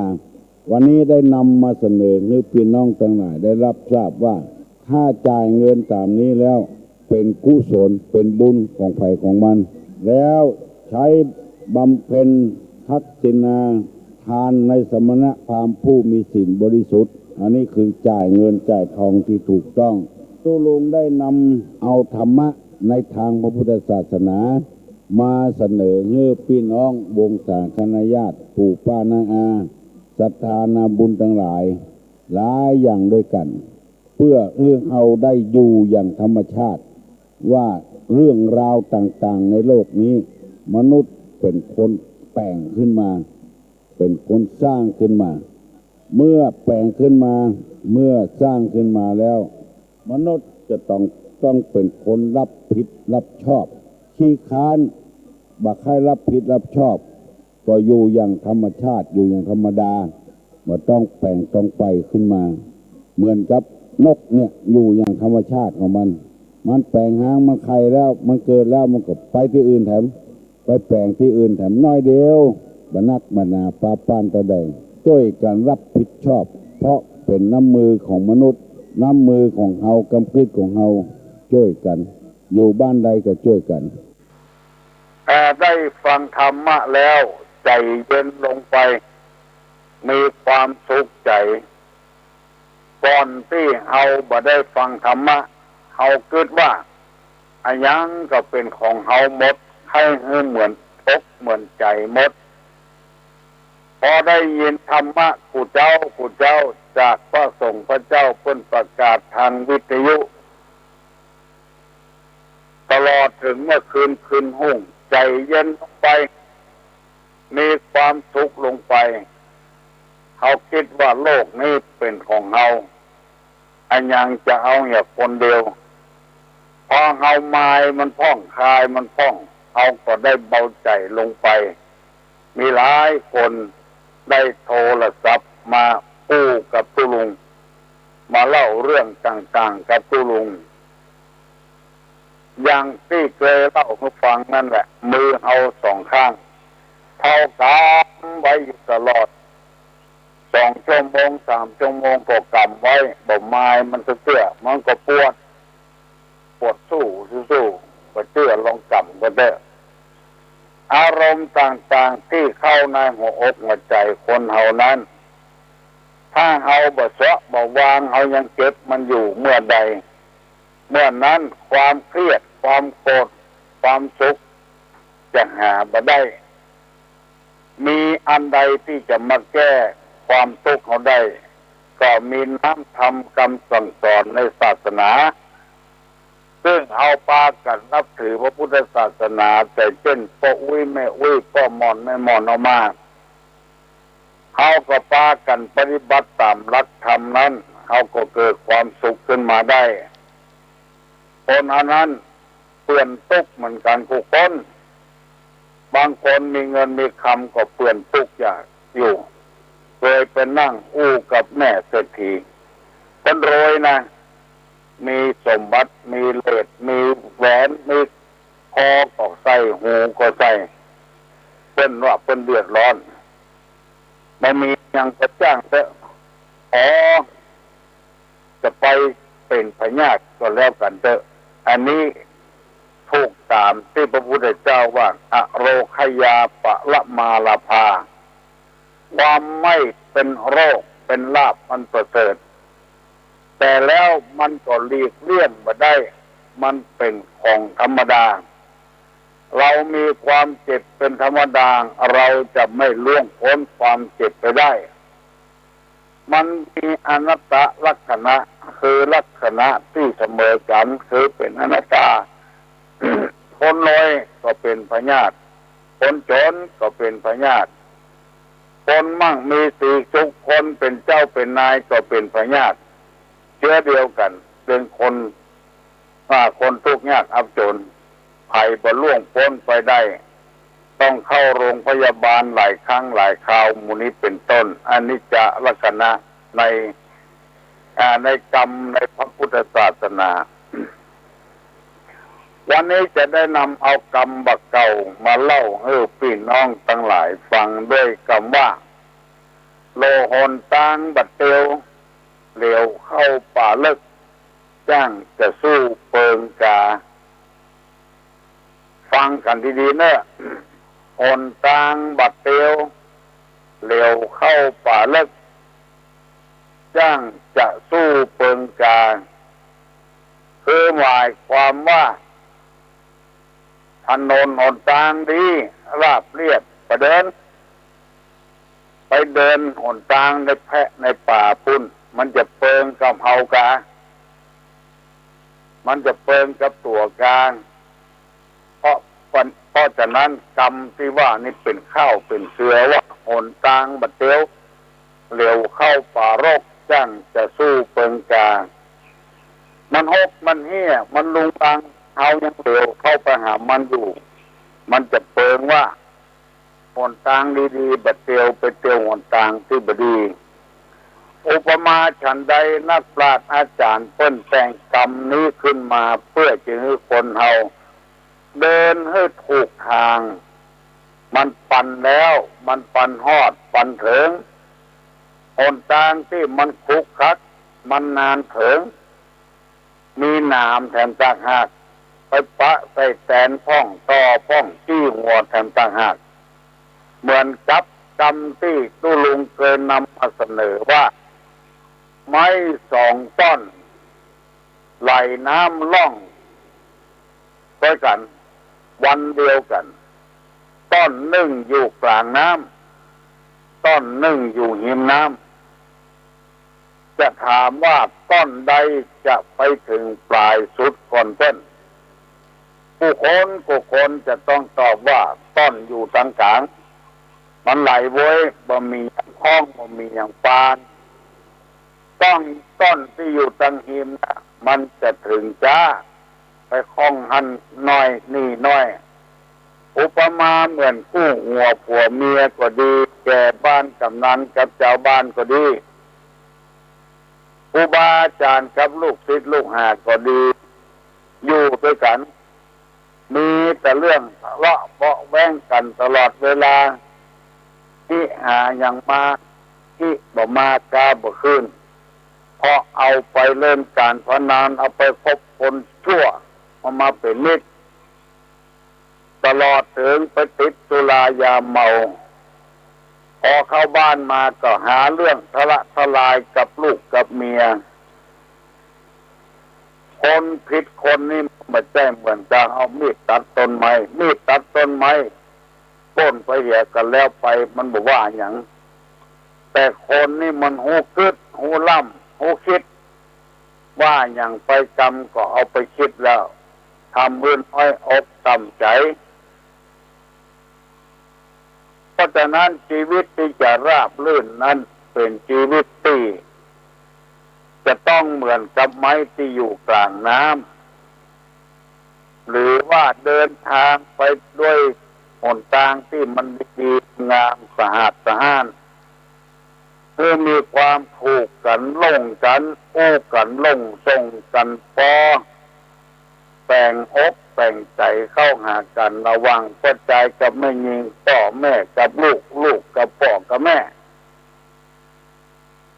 วันนี้ได้นำมาเสนอให้พี่น้องทั้งหลายได้รับทราบว่า ถ้าจ่ายเงินตามนี้แล้วเป็นกุศลเป็นบุญของไผ่ของมันแล้วใช้บำเพ็ญทักษิณาทานในสมณพราหมณ์ผู้มีศีลบริสุทธิ์อันนี้คือจ่ายเงินจ่ายทองที่ถูกต้องตุลุงได้นำเอาธรรมะในทางพระพุทธศาสนามาเสนอให้พี่น้องวงศาคณาญาติปู่ป้านาอาศรัทธานาบุญทั้งหลายหลายอย่างด้วยกันเพื่อเอาได้อยู่อย่างธรรมชาติว่าเรื่องราวต่างๆในโลกนี้มนุษย์เป็นคนแปลงขึ้นมาเป็นคนสร้างขึ้นมาเมื่อแปลงขึ้นมาเมื่อสร้างขึ้นมาแล้วมนุษย์จะต้องเป็นคนรับผิดรับชอบขี้ค้านบักให้รับผิดรับชอบก็อยู่อย่างธรรมชาติอยู่อย่างธรรมดาไม่ต้องแปลงต้องไปขึ้นมาเหมือนกับนกเนี่ยอยู่อย่างธรรมชาติของมันแปลงหางมันไข่แล้วมันเกิดแล้วมันก็ไปที่อื่นแถมไปแปลงที่อื่นแถมน้อยเดียวบรรนักบรรณาปาปานตะแดงช่วยกันรับผิดชอบเพราะเป็นน้ำมือของมนุษย์น้ำมือของเฮากำพืชของเฮาช่วยกันอยู่บ้านใดก็ช่วยกันได้ฟังธรรมะแล้วใจเย็นลงไปมีความสุขใจก่อนที่เฮาบ่ได้ฟังธรรมะเฮาคิดว่าอันยังก็เป็นของเฮาหมดให้เหมือนตกเหมือนใจหมดพอได้ยินธรรมะกูเจ้าจากพระสงฆ์พระเจ้าเพิ่นประกาศทางวิทยุตลอดถึงเมื่อคืนหุ้งใจเย็นลงไปมีความสุขลงไปเขาคิดว่าโลกนี้เป็นของเฮาอันยังจะเอาอย่างคนเดียวพอเฮาไม้มันพ่องคายมันพ่องเอาก็ได้เบาใจลงไปมีหลายคนได้โทรศัพท์มาพูดกับตุลุงมาเล่าเรื่องต่างๆกับตุลุงอย่างที่เคยเล่าให้ฟังนั่นแหละมือเอาสองข้างเท่ากำไว้อยู่ตลอด2 ชั่วโมง 3 ชั่วโมงก็กำไว้บ่ไม้มันเสื่อมันก็ปวดสู้ก็เชื่อลองกำก็ได้อารมณ์ต่างๆที่เข้าในหัวอกหัวใจคนเฮานั้นถ้าเฮาบ่เสาะบ่วางเฮายังเก็บมันอยู่เมื่อใดเมื่อนั้นความเครียดความโกรธความสุขจะหาบ่ได้มีอันใดที่จะมาแก้ความทุกข์เขาได้ก็มีน้ำธรรมคำสั่งสอนในศาสนาซึ่งเอาปากันนับถือพระพุทธศาสนาแต่เช่นพ่ออุ้ยแม่อุ้ยพ่อมอนแม่มอนเอามาเขาก็ปากันปฏิบัติตามหลักธรรมนั้นเขาก็เกิดความสุขขึ้นมาได้คนอันนั้นเปื่อนทุกข์เหมือนกันทุกคนบางคนมีเงินมีคำก็เปื่อนทุกข์อยู่เคยไปนั่งอู้กับแม่เศรษฐีคนรวยนะมีสมบัติมีเลสมีแหวนมีคอก็ใส่หูก็ใส่เพิ่นว่าเพิ่นเดือดร้อนไม่มียังจะจ้างเถอะจะไปเป็นพญาติก็แล้วกันเถอะอันนี้ถูกตามที่พระพุทธเจ้าว่าอโรคยาปะละมาลาภาความไม่เป็นโรคเป็นลาภมันประเสริฐแต่แล้วมันก็หลีกเลี่ยงมาได้มันเป็นของธรรมดาเรามีความเจ็บเป็นธรรมดาเราจะไม่ล่วงพ้นความเจ็บไปได้มันมีอนัตตลักษณะคือลักษณะที่เสมอกันคือเป็นอนัตตา คนรวยก็เป็นพญาติคนจนก็เป็นพญาติคนมั่งมีสีสุขคนเป็นเจ้าเป็นนายก็เป็นพญาติเชื้อเดียวกันเป็นคนทุกข์ยากอับจนภัยบ่ล่วงพ้นไปได้ต้องเข้าโรงพยาบาลหลายครั้งหลายคราวมูนี้เป็นต้นอนิจจลักษณะในกรรมในพระพุทธศาสนา วันนี้จะได้นำเอากรรมบักเก่ามาเล่าให้พี่น้องทั้งหลายฟังด้วยคำว่าโลหนตางบัดเตียวเหลียวเข้าป่าลึก ดีๆเนอะหนทางบัดเตียวเหลียวเข้าป่าเลิกจ้างจะสู้เปิงกาคือหมายความว่าถนนหนทางดีราบเรียบไปเดินหนทางในแพะในป่าพุ่นมันจะเปิงกับเฮากามันจะเปิงกับตัวกลางเพราะฉะนั้นกรรมที่ว่านี่เป็นข้าวเป็นเสือว่าหนทางบัดเตียวเหลียวเข้าป่ารกจ้างจะสู้เปิงกามันหกมันเหี้ยมันลุงตังเอายังเหลียวเข้าไปหามันอยู่มันจะเปิงว่าหนทางดีๆบัดเตียวไปเตียวหนทางที่บดีอุปมาฉันใดนักปราชญ์อาจารย์เปิ้นแต่งกรรมนี้ขึ้นมาเพื่อจะให้คนเฮาเดินให้ถูกทางมันปั่นแล้วมันปั่นฮอดปั่นถึงหนทางที่มันคลุกคลักมันนานถึงมีหนามแถมต่างหากไปปะใส่แตนพ่องต่อพ่องจี้หัวแถมต่างหากเหมือนกับกรรมที่ตุลุงเคยนำมาเสนอว่าไม้2 ต้นไหลน้ำล่องด้วยกันวันเดียวกันต้นหนึ่งอยู่กลางน้ำต้นหนึ่งอยู่หิมน้ำจะถามว่าต้นใดจะไปถึงปลายสุดก่อนเต้นผู้คนจะต้องตอบว่าต้นอยู่ตรงกลางมันไหลเว้ยบ่มีอย่างคล้องบ่มีอย่างปานต้นที่อยู่ตรงหิมนะมันจะถึงจ้าไปคล้องหันน้อยนี่น้อยอุปมาเหมือนคู่หัวผัวเมียก็ดีแก่บ้านกำนันกับเจ้าบ้านก็ดีครูบาอาจารย์กับลูกศิษย์ลูกหาก็ดีอยู่ด้วยกันมีแต่เรื่องทะเลาะเบาะแว้งกันตลอดเวลาที่หาอย่างมาที่บ่มากาบ่ขึ้นเพราะเอาไปเล่นการพนันเอาไปคบคนชั่วมาเป็นมิตรตลอดถึงไปติดสุรายาเมาพอเข้าบ้านมาก็หาเรื่องทะละทลายกับลูกกับเมียคนผิดคนนี่มาแจ้งเหมือนจะเอามีดตัดต้นไม้ต้นไปเหี่ยกันแล้วไปมันบอกว่าอย่างแต่คนนี่มันหูกึดหูล่ำหูคิดว่าอย่างไปกรรมก็เอาไปคิดแล้วทำรื่นอ้อยอกต่ำใจเพราะฉะนั้นชีวิตที่จะราบรื่นนั้นเป็นชีวิตที่จะต้องเหมือนกับไม้ที่อยู่กลางน้ำหรือว่าเดินทางไปด้วยหนทางที่มันดีงามสะอาดสะอ้านเพื่อมีความถูกกันลงกันโอ้กันลงส่งกันพอแต่งอกแต่งใจเข้าหากันระวังปัจจัยกับแม่ยิงพ่อแม่กับลูกกับพ่อกับแม่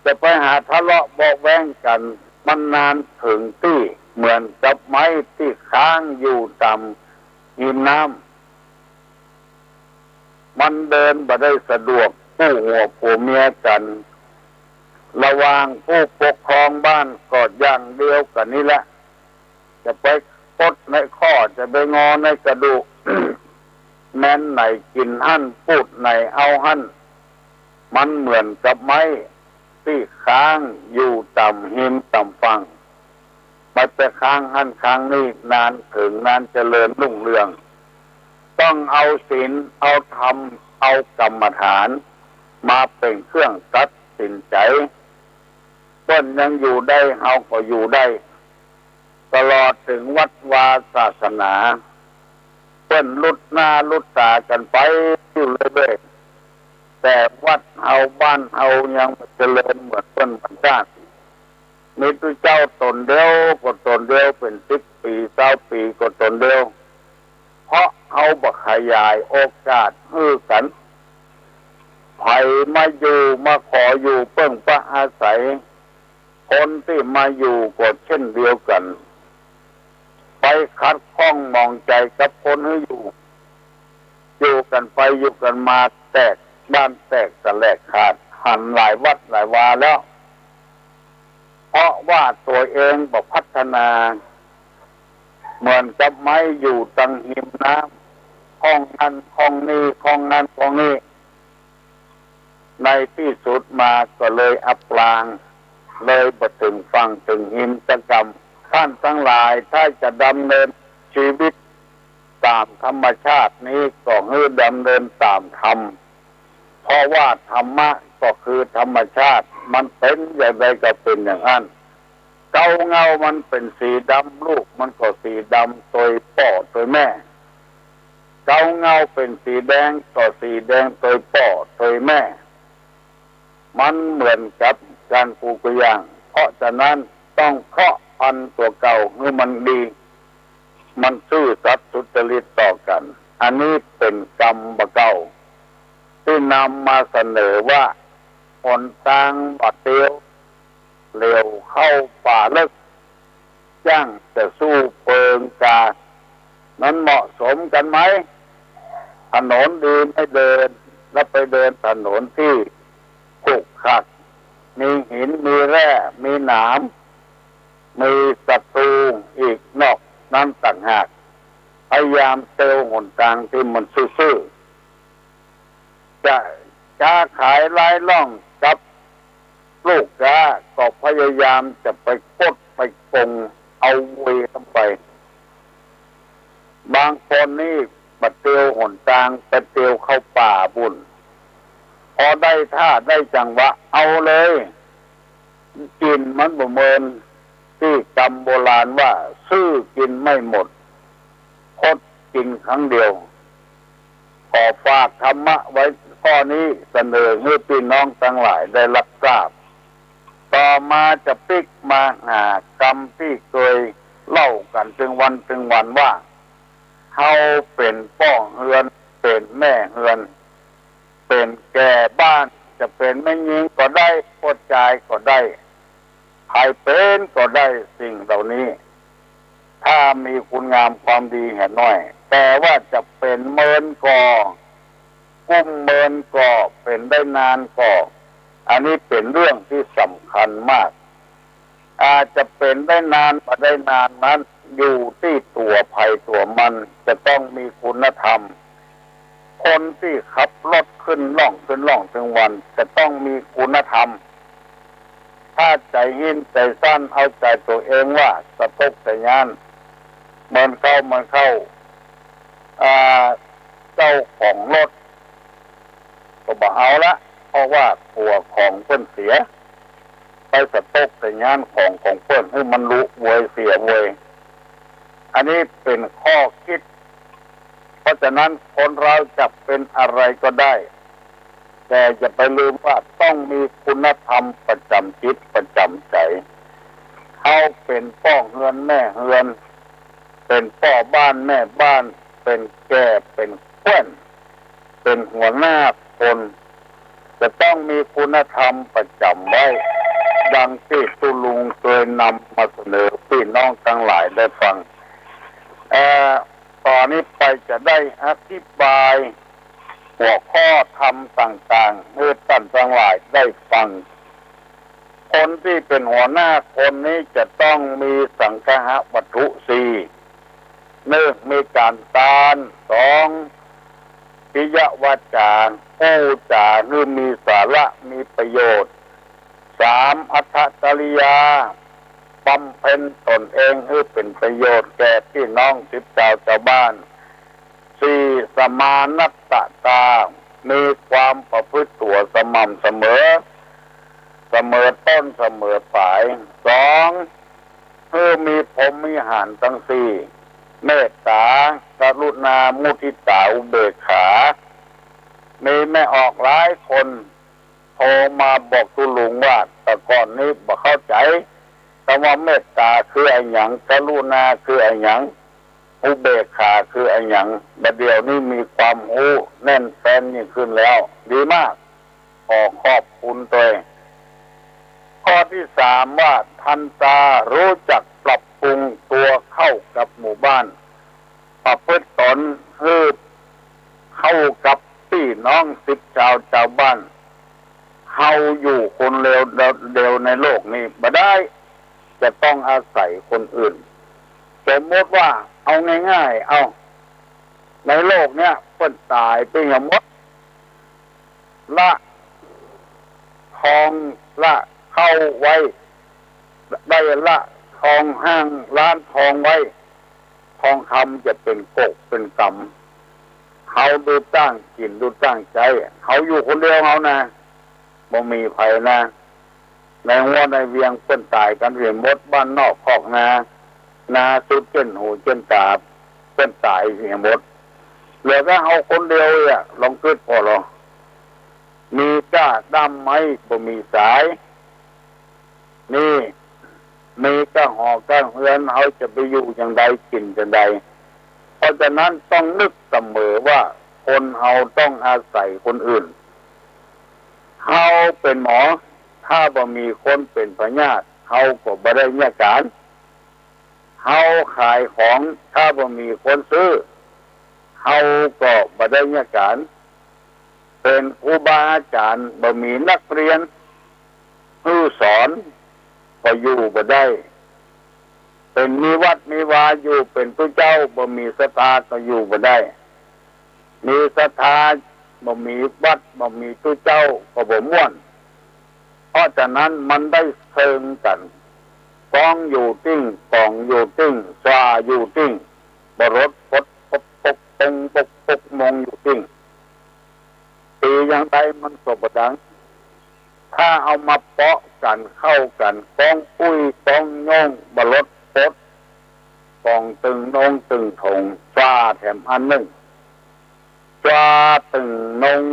จะไปหาทะเลาะเบาะแว้งกันมันนานถึงที่เหมือนกับไม้ที่ค้างอยู่ตามหิมน้ำมันเดินบ่ได้สะดวกผู้หัวผัวเมียกันระหว่างผู้ปกครองบ้านก็อย่างเดียวกันนี่แหละจะไปปดในข้อจะไปงอในกระดูก แม้นไหนกินหั่นพูดไหนเอาหั่นมันเหมือนกับไม้ที่ค้างอยู่ต่ำหิมต่ำฟังมันจะค้างหั่นค้างนี่นานถึงนานเจริญรุ่งเรืองต้องเอาศีลเอาธรรมเอากรรมฐานมาเป็นเครื่องตัดสินใจต้นยังอยู่ได้เฮาก็อยู่ได้ตลอดถึงวัดวาศาสนาเพิ่นลุดหน้าลุดตากันไปอยู่เลยแต่วัดเฮาบ้านเฮายังเจริญเหมือนต้นพันชาติมีตัวเจ้าตนเดียวก็ตนเดียวเป็น10 ปี20 ปีก็ตนเดียวเพราะเฮาบ่ขยายโอกาสให้กันไผมาอยู่มาขออยู่เพิ่งพระอาศัยคนที่มาอยู่ก็เช่นเดียวกันไปขัดข้องมองใจกับคนให้อยู่ อยู่กันไปอยู่กันมาแตกบ้านแตกสลายขาดหันหลายวัดหลายวาแล้วเพราะว่าตัวเองบอกพัฒนาเหมือนกับไม้อยู่ตังหิมน้ำห้องนั้นห้องนี้ห้องนั้นห้องนี้ในที่สุดมาก็เลยอับปรางเลยบ่ถึงฟังถึงหิมตกรรมท่านทั้งหลายถ้าจะดำเนินชีวิตตามธรรมชาตินี้ก็ให้ดำเนินตามธรรมเพราะว่าธรรมะก็คือธรรมชาติมันเป็นอย่างไรก็เป็นอย่างนั้นเก้าเงามันเป็นสีดำลูกมันก็สีดำตัวพ่อตัวแม่เก้าเงาเป็นสีแดงก็สีแดงตัวพ่อตัวแม่มันเหมือนกับการปลูกยางเพราะฉะนั้นต้องเพาะพันธุ์ตัวเก่าให้มันดีมันซื่อสัตย์สุจริตต่อกันอันนี้เป็นกรรมเก่าที่นำมาเสนอว่าหนทางบาดเตียวเร็วเข้าป่าลึกย่างจะสู้เปิงกานั้นเหมาะสมกันไหมถนนดีไม่เดินแล้วไปเดินถนนที่ขรุขระมีหินมีแร่มีหนามมีศัตรูอีกนอกนั้นต่างหากพยายามเตลหนทางที่มันซื่อๆจะค้าขายไร้ล่องกับลูกค้าก็พยายามจะไปกดไปปงเอาเวเข้าไปบางคนนี่บัดเตียวหนทางไปเตียวเข้าป่าบุญพอได้ท่าได้จังหวะเอาเลยกินมันบ่เมินที่กรรมโบราณว่าซื้อกินไม่หมดคดกินครั้งเดียวขอฝากธรรมะไว้ข้อนี้เสนอให้พี่น้องทั้งหลายได้รับทราบต่อมาจะปิกมาหากรรมที่เคยเล่ากันถึงวันว่าเขาเป็นป้องเฮือนเป็นแม่เฮือนเป็นแก่บ้านจะเป็นแม่ยิงก็ได้ปดใจก็ได้ใครเป็นก็ได้สิ่งเหล่านี้ถ้ามีคุณงามความดีเห็นน้อยแต่ว่าจะเป็นเมินก่อกุ้มเมินก่อเป็นได้นานก่ออันนี้เป็นเรื่องที่สำคัญมากอาจจะเป็นได้นานมาได้นานนั้นอยู่ที่ตัวภัยตัวมันจะต้องมีคุณธรรมคนที่ขับรถขึ้นล่องถึงวันจะต้องมีคุณธรรมถ้าใจหินใจสั้นเอาใจตัวเองว่าสะทกแต่ยานมันเข้าเจ้าของรถก็บอกเอาละเพราะว่าตัวของเพิ่นเสียไปสะทกแต่ยานของเพิ่นให้มันรู้เวยเสียเวยอันนี้เป็นข้อคิดเพราะฉะนั้นคนเราจะเป็นอะไรก็ได้แต่อย่าไปลืมว่าต้องมีคุณธรรมประจำจิตประจำใจเขาเป็นพ่อเฮือนแม่เฮือนเป็นพ่อบ้านแม่บ้านเป็นแก่เป็นเพื่อนเป็นหัวหน้าคนจะต้องมีคุณธรรมประจำไว้ดังที่ตุลุงเคยนำมาเสนอพี่น้องทั้งหลายได้ฟังตอนนี้ไปจะได้อธิบายหัวข้อธรรมต่างๆให้ท่านทั้งหลายได้ฟังคนที่เป็นหัวหน้าคนนี้จะต้องมีสังฆะวัตถุสี่หนึ่งมีการตานสองปิยวาจาผู้จาหรือมีสาระมีประโยชน์สามอัตถจริยาบำเพ็ญตนเองให้เป็นประโยชน์แก่พี่น้องสิบชาวบ้านสี่สมานัตตามีความประพฤติตัวสม่ำเสมอต้นเสมอปลายสองมีพรหมิหารทั้งสี่เมตตากรุณามุทิตาอุเบกขามีไม่ออกหลายคนโทรมาบอกตุลุงว่าแต่ก่อนนี้บ่เข้าใจแต่ว่าเมตตาคือไอ้หยังกรุณาคือไอ้หยังอุเบกขาคือไอ้หยังบัดเดี๋ยวนี้มีความรู้แน่นแฟ้นยิ่งขึ้นแล้วดีมากขอบคุณตัวข้อที่สามว่าทันตารู้จักปรับปรุงตัวเข้ากับหมู่บ้านประพฤติตนให้ เท่ากับพี่น้องสิบชาวบ้านเฮาอยู่คนเดียวในโลกนี้บ่ได้จะต้องอาศัยคนอื่นสมมติว่าเอาง่ายๆเอาในโลกเนี้ยเพิ่นตายไปอย่างหมดละทองละเข้าไว้ได้ละทองห้างล้านทองไว้ทองคำจะเป็นกกเป็นกำเขาดูตั้งกินดูตั้งใจเขาอยู่คนเดียวเขานะบ่มีไผนะในหัวในเวียงเพิ่นตายกันเรียนมดบ้านนอกคอกนาสุดเจ้นหูเจ้นตาเพิ่นตายเรียนมดเหลือก็เขาคนเดียวลองคิดพอหรอมีก้าดำไหมบ่มีสายนี่มีก้าหอกก้าเฮือนเขาจะไปอยู่อย่างใดกินอย่างใดเพราะฉะนั้นต้องนึกเสมอว่าคนเขาต้องอาศัยคนอื่นเขาเป็นหมอถ้าบ่มีคนเป็นพยาธิเขาก็บ่ได้เนี่ยการเขาขายของถ้าบ่มีคนซื้อเขาก็บ่ได้เนี่ยการเป็นครูบาอาจารย์บ่มีนักเรียนผู้สอนก็อยู่บ่ได้เป็นมีวัดมีวาอยู่เป็นผู้เจ้าบ่มีศรัทธาก็อยู่บ่ได้มีศรัทธาบ่มีวัดบ่มีผู้เจ้าก็บ่ม่วนเพราะฉะนั้นมันได้เชิงกันกองอยู่ติ้งกองอยู่ติ้งสวาอยู่ติ้งบรถพดปกปกมองอยู่ติ้งตีอย่างใดมันก็บ่ดังถ้าเอามาเปาะกันเข้ากันกองปุ้ยกองโยงบรถพดกองตึงนงตึงถงสวาแถมอันหนึ่งสวาตึงนง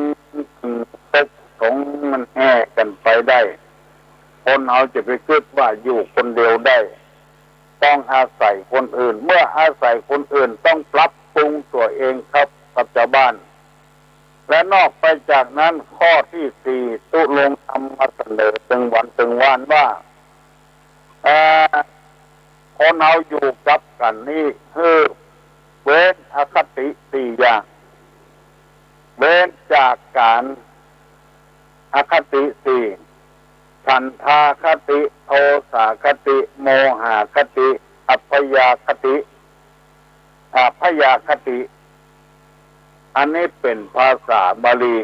ตึงตกถงมันแห่กันไปได้คนเขาจะไปคิดว่าอยู่คนเดียวได้ต้องอาศัยคนอื่นเมื่ออาศัยคนอื่นต้องปรับปรุงตัวเองครับกับชาวบ้านและนอกไปจากนั้นข้อที่สี่ตุลงทำมาเสนอตึงวันว่าคนเราอยู่กับกันนี่คือเว้นอคติสี่อย่างเว้นจากการอคติสี่ฉันทาคติโทสาคติโมหะคติอัพยาคติพยาคติอันนี้เป็นภาษาบาลี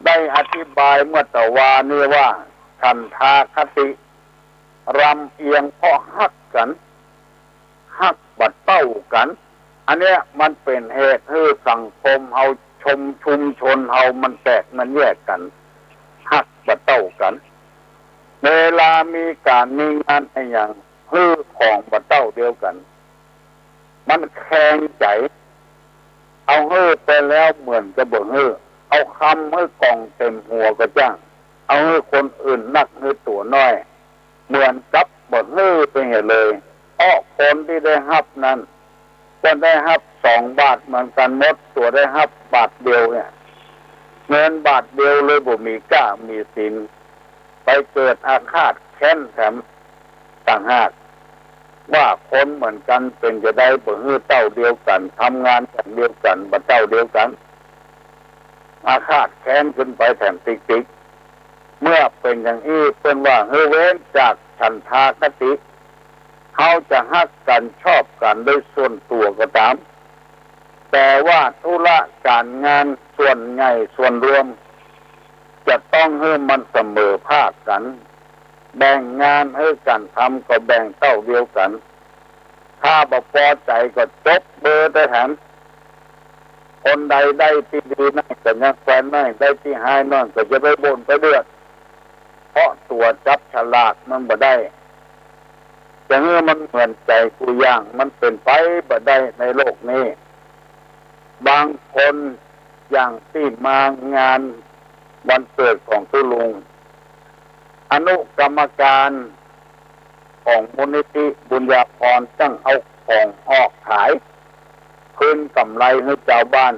ได้อธิบายเมื่อตะวานี้ว่าฉันทาคติรำเอียงเพราะฮักกันฮักบัดเต้ากันอันเนี้ยมันเป็นเหตุให้สังคมเฮาชุมชนเฮามันแตกมันแยกกันฮักบัดเต้ากันเวลามีการมีงานอะไรอย่างฮื้อของบัดเต้าเดียวกันมันแข็งใจเอาฮื้อไปแล้วเหมือนกับบ่ฮื้อเอาคำฮื้อกองเต็มหัวก็จ้างเอาฮื้อคนอื่นนักฮื้อตัวน้อยเหมือนกับบ่ฮื้อไปเหตุเลยเพราะคนที่ได้ฮับนั้นจะได้ฮับ2 บาทเหมือนกันหมดตัวได้ฮับบาทเดียวเนี่ยเงินบาทเดียวเลยบ่มีกล้ามีศีลไปเกิดอาฆาตแค้นแถมต่างหากว่าคนเหมือนกันเป็นจะได้บ่ฮื้อเต้าเดียวกันทำงานกันเดียวกันบ่เต้าเดียวกันอาฆาตแค้นขึ้นไปแถมติ๊กเมื่อเป็นอย่างนี้เป็นว่าเฮเว้นจากฉันทาคติเขาจะฮักกันชอบกันโดยส่วนตัวก็ตามแต่ว่าธุระการงานส่วนใหญ่ส่วนรวมจะต้องให้มันเสมอภาคกันแบ่งงานให้กันทำก็แบ่งเท่าเดียวกันถ้าบ่พอใจก็จบเบอร์ได้แถมคนใดได้ที่ดีนั่นก็ยังแควนนั่นได้ที่หายนั่นก็จะไปบ่นไปเดือดเพราะตัวจับฉลากมันบ่ได้แต่เมื่อมันเหมือนใจกูย่างมันเป็นไปบ่ได้ในโลกนี้บางคนอย่างที่มางานวันเกิดของตุลุงอนุกรรมการของมูลนิธิบุญญาภรณ์ตั้งเอาของออกขายคืนกำไรให้ชาวบ้าน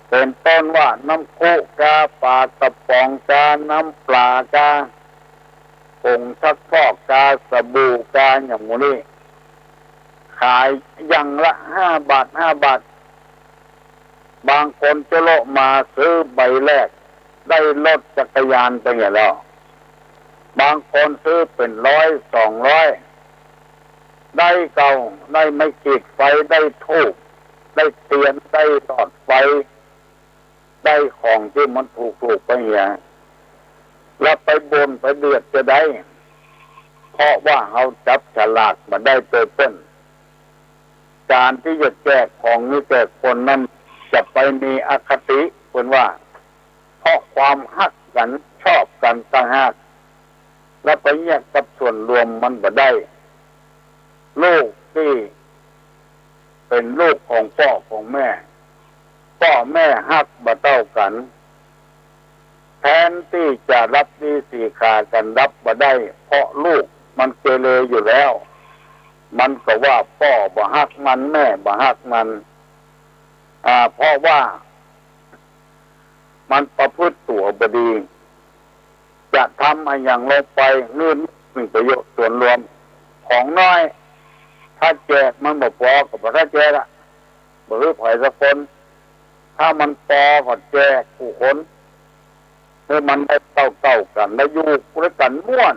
เป็นต้นว่าน้ำคุกาปลากระป๋องกาน้ำปลากาผงซักฟอกกาสบู่กาอย่างนี้ขายอย่างละ5 บาท บางคนจะโลมาซื้อใบแรกได้รถจักรยานไปอย่างแล้วบางคนซื้อเป็น100-200ได้เก่าได้ไม่ขีดไฟได้ทูบได้เทียนได้หลอดไฟได้ของที่มันถูกไปอย่างแล้วไปบนไปเดือดจะได้เพราะว่าเขาจับฉลากมาได้ตัวต้นการที่จะแจกของนี้แจกคนนั้นจะไปมีอคติคนว่าเพราะความฮักกันชอบกันต่างหากแล้วไปแยกกับส่วนรวมมันบ่ได้ลูกที่เป็นลูกของพ่อของแม่ฮักบ่เท่ากันแทนที่จะรับดีสีขากันรับบ่ได้เพราะลูกมันเกเรอยู่แล้วมันก็ว่าพ่อบ่ฮักมันแม่บ่ฮักมันเพราะว่ามันประพฤติตัวบดีจะทำอะไรอย่างลงไปนื่นเป็นประโยชน์ส่วนรวมของน้อยถ้าแจกมันบ่พอกับถ้าแจกบ่รู้ไผสักคนถ้ามันพอก็แจกผู้คนเมื่อมันได้เต้ากันได้อยู่ด้วยกันม่วน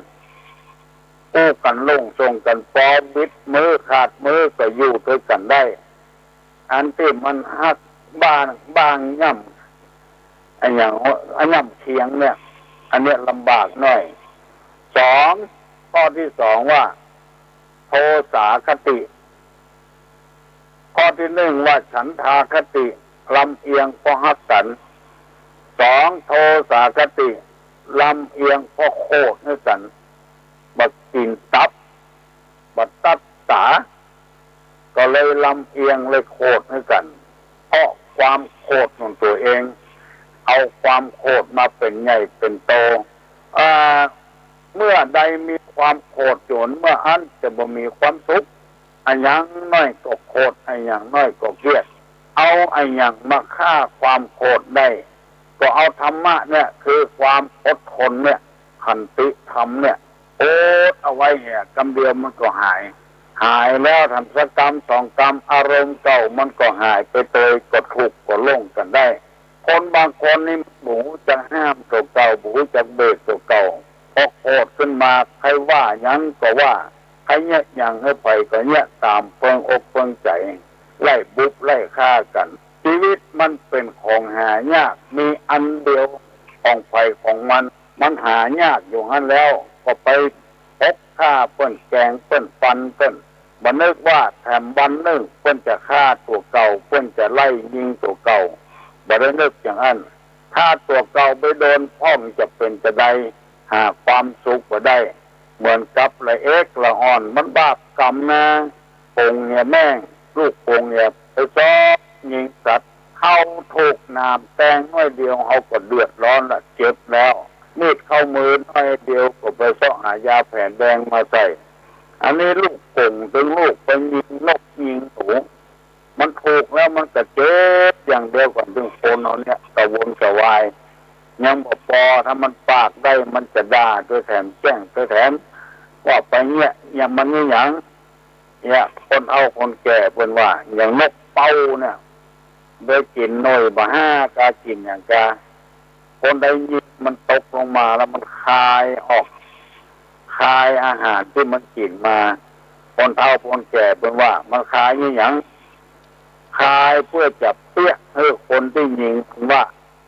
กู้กันลงส่งกันปอบิดมือขาดมือก็อยู่ด้วยกันได้อันที่มันฮักบางย่ำอันอย่างย่ำเคียงเนี่ยอันเนี้ยลำบากหน่อยข้อที่สองว่าโทสาคติข้อที่หนึ่งว่าฉันทาคติลำเอียงเพราะฮักกันโทสาคติลำเอียงเพราะโคตรให้กันบัดกินตับบัดตัดสาก็เลยลำเอียงเลยโคตรให้กันเพราะความโคตรของตัวเองเอาความโคตรมาเป็นใหญ่เป็นโตเมื่อใดมีความโกรธโจรเมื่ออันจะบ่มีความสุขอันยังน้อยก็โกรธอันยังน้อยก็เกลียดเอาอันยังมาฆ่าความโกรธได้ก็เอาธรรมะเนี่ยคือความอดทนเนี่ยขันติธรรมเนี่ยโอ๊ตเอาไว้เนี่ยกำเดียวมันก็หายแล้วทำสักกรรมสองกรรมอารมณ์เก่ามันก็หายไปเตยก็ถูกก็ล่งกันได้คนบางคนนี่บูจะห้ามตัวเก่าบูจะเบรกตัวเก่าพอโกรธขึ้นมาใครว่ายังก็ว่าใครเนี่ยยังให้ไปก็เนี่ยตามเปิงอกเปิงใจไล่บุบไล่ฆ่ากันชีวิตมันเป็นของหายากมีอันเดียวของไฟของมันหายากอยู่งั้นแล้วก็ไปพบฆ่าเปิ้นแกงเปิ้นฟันเปิ้นบันนึกว่าแถมวันนึงเปิ้นจะฆ่าตัวเก่าเปิ้นจะไล่ยิงตัวเก่าบันนึกอย่างนั้นถ้าตัวเก่าไปโดนพ่อมจะเป็นจะได้หาความสุขก็ได้เหมือนกับละเอกละอ่อนมันบาปกรรมนะปงเนี่ยแม่งลูกปงเนี่ยไปซ้อยิงสัตว์เข้าถูกน้ำแตงน้อยเดียวเขาก็เดือดร้อนละเจ็บแล้วมีดเข้ามือน้อยเดียวก็ไปซ้อหายาแผ่นแดงมาใส่อันนี้ลูกปงถึงลูกไปยิงนกยิงหนูมันถูกแล้วมันก็เจ็บอย่างเดียวกันถึงคนเอาเนี่ยกระวนกระวายยังบ่พอถ้ามันปากได้มันจะด่าด้วยแถมแจ้งด้วยแถมว่าไปเนี่ยอย่างมันนี่อย่างเนี่ยคนเอาคนแก่เป็นว่าอย่างนกเป้าเนี่ยโดยกินหน่อยบ่ห้ากากินอย่างกาคนใดยิงมันตกลงมาแล้วมันคายออกคายอาหารที่มันกินมาคนเฒ่าคนแก่เป็นว่ามันคายนี่อย่างคายเพื่อจะเปี้ยให้คนที่ยิงว่า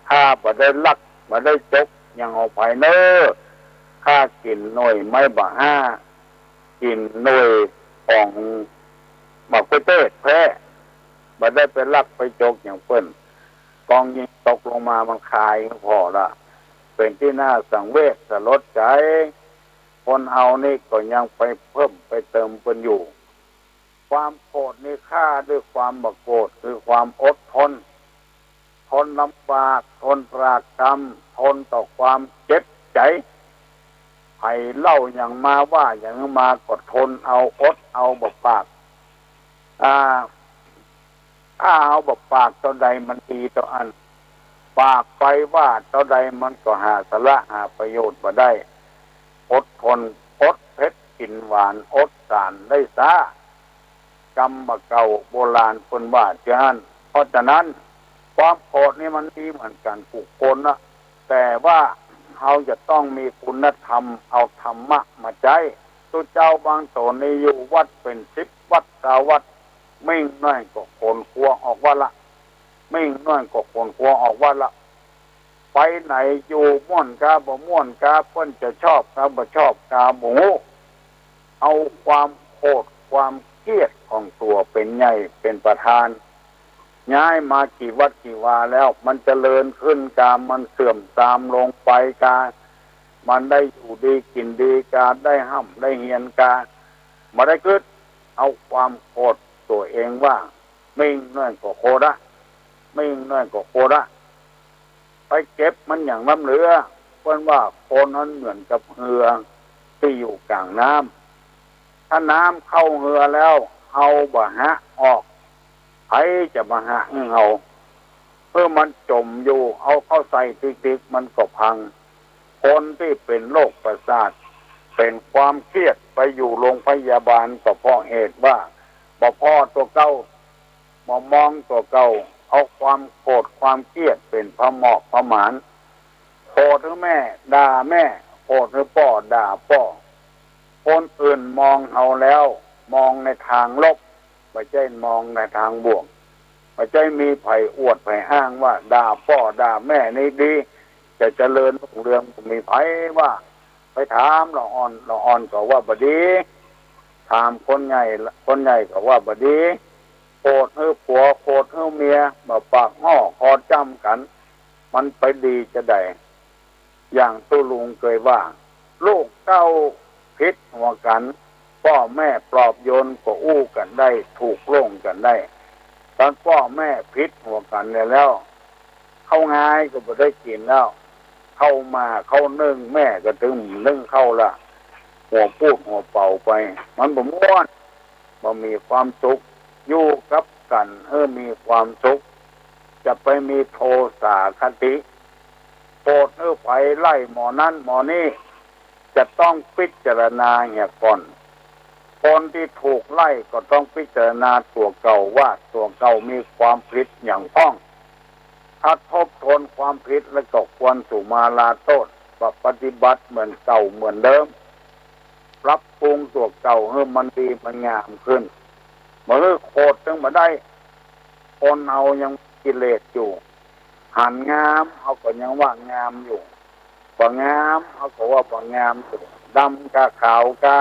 ถ้าบ่ได้ลักบ่ได้จกอย่างออกไปเนอข้ากินหน่อยไม่บ่ห้ากินหน่อยของหมักเต้แพ้บ่ได้ไปลักไปจกอย่างเปิ้นกองยิงตกลงมามันคายพอละเป็นที่น่าสังเวชสลดใจคนเอานี่ก็ยังไปเพิ่มไปเติมกันอยู่ความโกรธนี่ฆ่าด้วยความบ่โกรธคือความอดทนลำบากทนปรากกรรมทนต่อความเจ็บใจใครเล่าอย่างมาว่าอย่างมาก็ทนเอาอดเอาบ่ปากถ้าเอาบ่ปากเท่าใดมันดีต่ออันปากไปว่าเท่าใดมันก็หาสาระหาประโยชน์บ่ได้อดทนอดเผ็ดกินหวานอดสารได้ซากรรมเก่าโบราณคนว่าฉะนั้นเพราะฉะนั้น ความโกรธนี่มันมีเหมือนกันทุกคนนะแต่ว่าเราจะต้องมีคุณธรรมเอาธรรมะมาใจตัวเจ้าบางตนนี่อยู่วัดเป็น10 วัด9 วัดมิ่งน้อยก็คนครัวออกวัดละมิ่งน้อยก็คนครัวออกวัดละไปไหนอยู่ม่วนกาบ่ม่วนกาเพิ่นจะชอบกาบ่ชอบกาหมูเอาความโกรธความเครียดของตัวเป็นใหญ่เป็นประธานย้ายมากี่วัดกี่วาแล้วมันเจริญขึ้นกามันเสื่อมตามลงไปกามันได้อยู่ดีกินดีกาได้ห้ำได้เฮียนกามาได้ขึ้นเอาความโกรธตัวเองว่ามิ่งน้อยก็โคระมิ่งน้อยก็โคระไปเก็บมันอย่างน้ำเหลือเพราะว่าโคนนั้นเหมือนกับเรือที่อยู่กลางน้ำถ้าน้ำเข้าเรือแล้วเอาบ่หะออกใครจะมาหะเอาเพื่อมันจมอยู่เอาเข้าใส่ติ๊กๆมันก็พังคนที่เป็นโรคประสาทเป็นความเครียดไปอยู่โรงพยาบาลก็เพราะเหตุว่าบ่พ่อตัวเก่ามองตัวเก่าเอาความโกรธความเครียดเป็นพระเหมาะพระหมานโกรธหรือแม่ด่าแม่โกรธหรือพ่อด่าพ่อคนอื่นมองเอาแล้วมองในทางลบไม่ใช่มองในทางบวกไม่ใช่มีไผ่อวดไผ่อ้างว่าด่าพ่อด่าแม่นี่ดีจะเจริญรุ่งเรืองมีไผ่ว่าไปถามละอ่อนก็ว่าบดีถามคนใหญ่ก็ว่าบดีโกรธผัวโกรธเมียมาปากง้อคอจ้ำกันมันไปดีจะได้อย่างตุลุงเคยว่าลูกเต้าพิษหัวกันพ่อแม่ปลอบโยนก็อู้กันได้ถูกโล่งกันได้ตอนพ่อแม่พิษหัวกันแล้วเข้าง่ายก็ไม่ได้กินแล้วเข้ามาเข้านึ่งแม่ก็ถึงนึ่งเข้าละหัวพูดหัวเป่าไปมันบ่ม่วนบ่มีความสุขอยู่กับกันมีความสุขจะไปมีโทสะคติโกรธไปไล่หมอนั้นหมอนี้จะต้องพิจารณาเนี่ยก่อนคนที่ถูกไล่ก็ต้องพิจารณาตัวเก่าว่าตัวเก่ามีความผิดอย่างพ้องถ้าทบทวนความผิดแล้วก็ควรสุมาลาโทษปฏิบัติเหมือนเก่าเหมือนเดิมปรับปรุงตัวเก่าให้มันดีมันงามขึ้นเมื่อโคตรถึงมาได้คนเอายังกิเลสอยู่หันงามเอาก็ยังว่างามอยู่บ่งามเอาก็ว่าบ่งามอยู่ดำกาขาวกา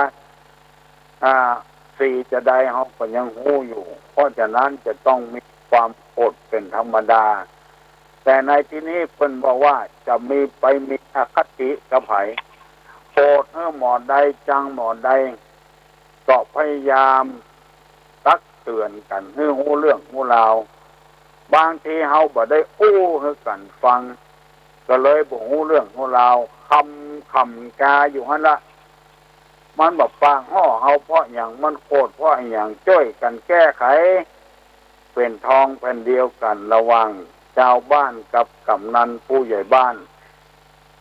สีจะได้เขาก็ยังหู้อยู่เพราะฉะนั้นจะต้องมีความอดเป็นธรรมดาแต่ในที่นี้เพิ่นบอกว่าจะมีอคติกับไผโกรธหมอใดจังหมอใดก็พยายามตักเตือนกันให้หู้เรื่องหู้ราวบางทีเฮาบ่ได้อู้ให้กันฟังก็เลยบ่ฮู้เรื่องหู้ราวคำกาอยู่หั่นละมันแบบปางห่อเฮาเพราะอย่างมันโกรธเพราะอย่างช่วยกันแก้ไขเป็นทองแผ่นเดียวกันระวังชาวบ้านกับกำนันผู้ใหญ่บ้าน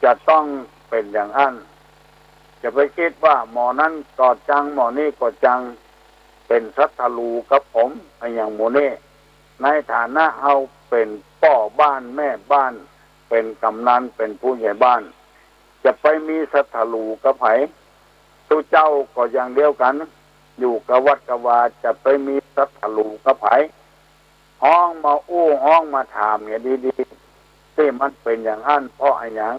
จะต้องเป็นอย่างนั้นจะไปคิดว่าหมอนั้นก็จังหมอนี้ก็จังเป็นศัตรูกับผมอย่างหมู่นี้ในฐานะเฮาเป็นพ่อบ้านแม่บ้านเป็นกำนันเป็นผู้ใหญ่บ้านจะไปมีศัตรูกับไผตัวเจ้าก็อย่างเดียวกันอยู่กับวัดกับวาจะไปมีศัตรูกับไผห้องมาอู้ห้องมาถามเนี่ยดีๆที่มันเป็นอย่างนั้นเพราะอะไรอย่าง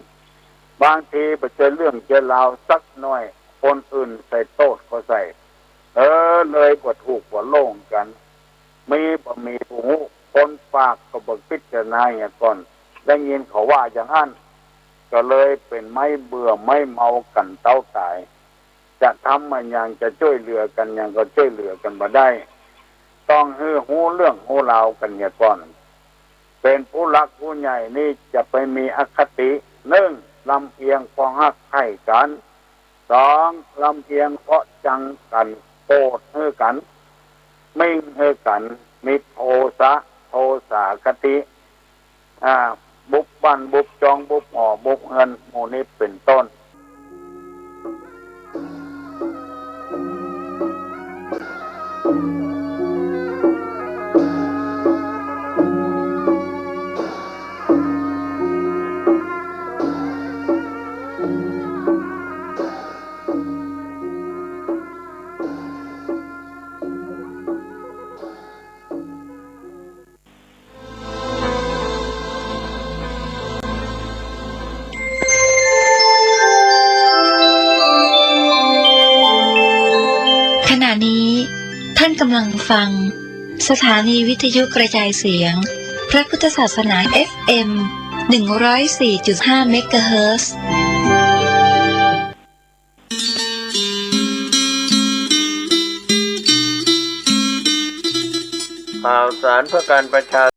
บางทีไปเจอเรื่องเจอราวสักหน่อยคนอื่นใส่โต๊ดก็ใส่เลยบ่ถูกบ่โล่งกันมีผู้คนปากก็บ่พิจารณาอย่างก่อนได้ยินเขาว่าอย่างนั้นก็เลยเป็นไม่เบื่อไม่เมากันเต้าตายจะทำมันอย่างจะช่วยเหลือกันอย่างก็ช่วยเหลือกันมาได้ต้องหู้เรื่องหู้ราวกันอย่างก่อนเป็นผู้รักผู้ใหญ่นี่จะไปมีอคติ1ลำเอียงเพราะฮักใคร่กัน2ลำเอียงเพราะจังกันโกรธกันมิ่งกันมีโทสะคติบุกบันบุกจองบุกหอบุกเงินโมนี้เป็นต้น านกำลังฟังสถานีวิทยุกระจายเสียงพระพุทธศาสนา FM 104.5 เมกะเฮิรตซ์ข่าวสารเพื่อการประชา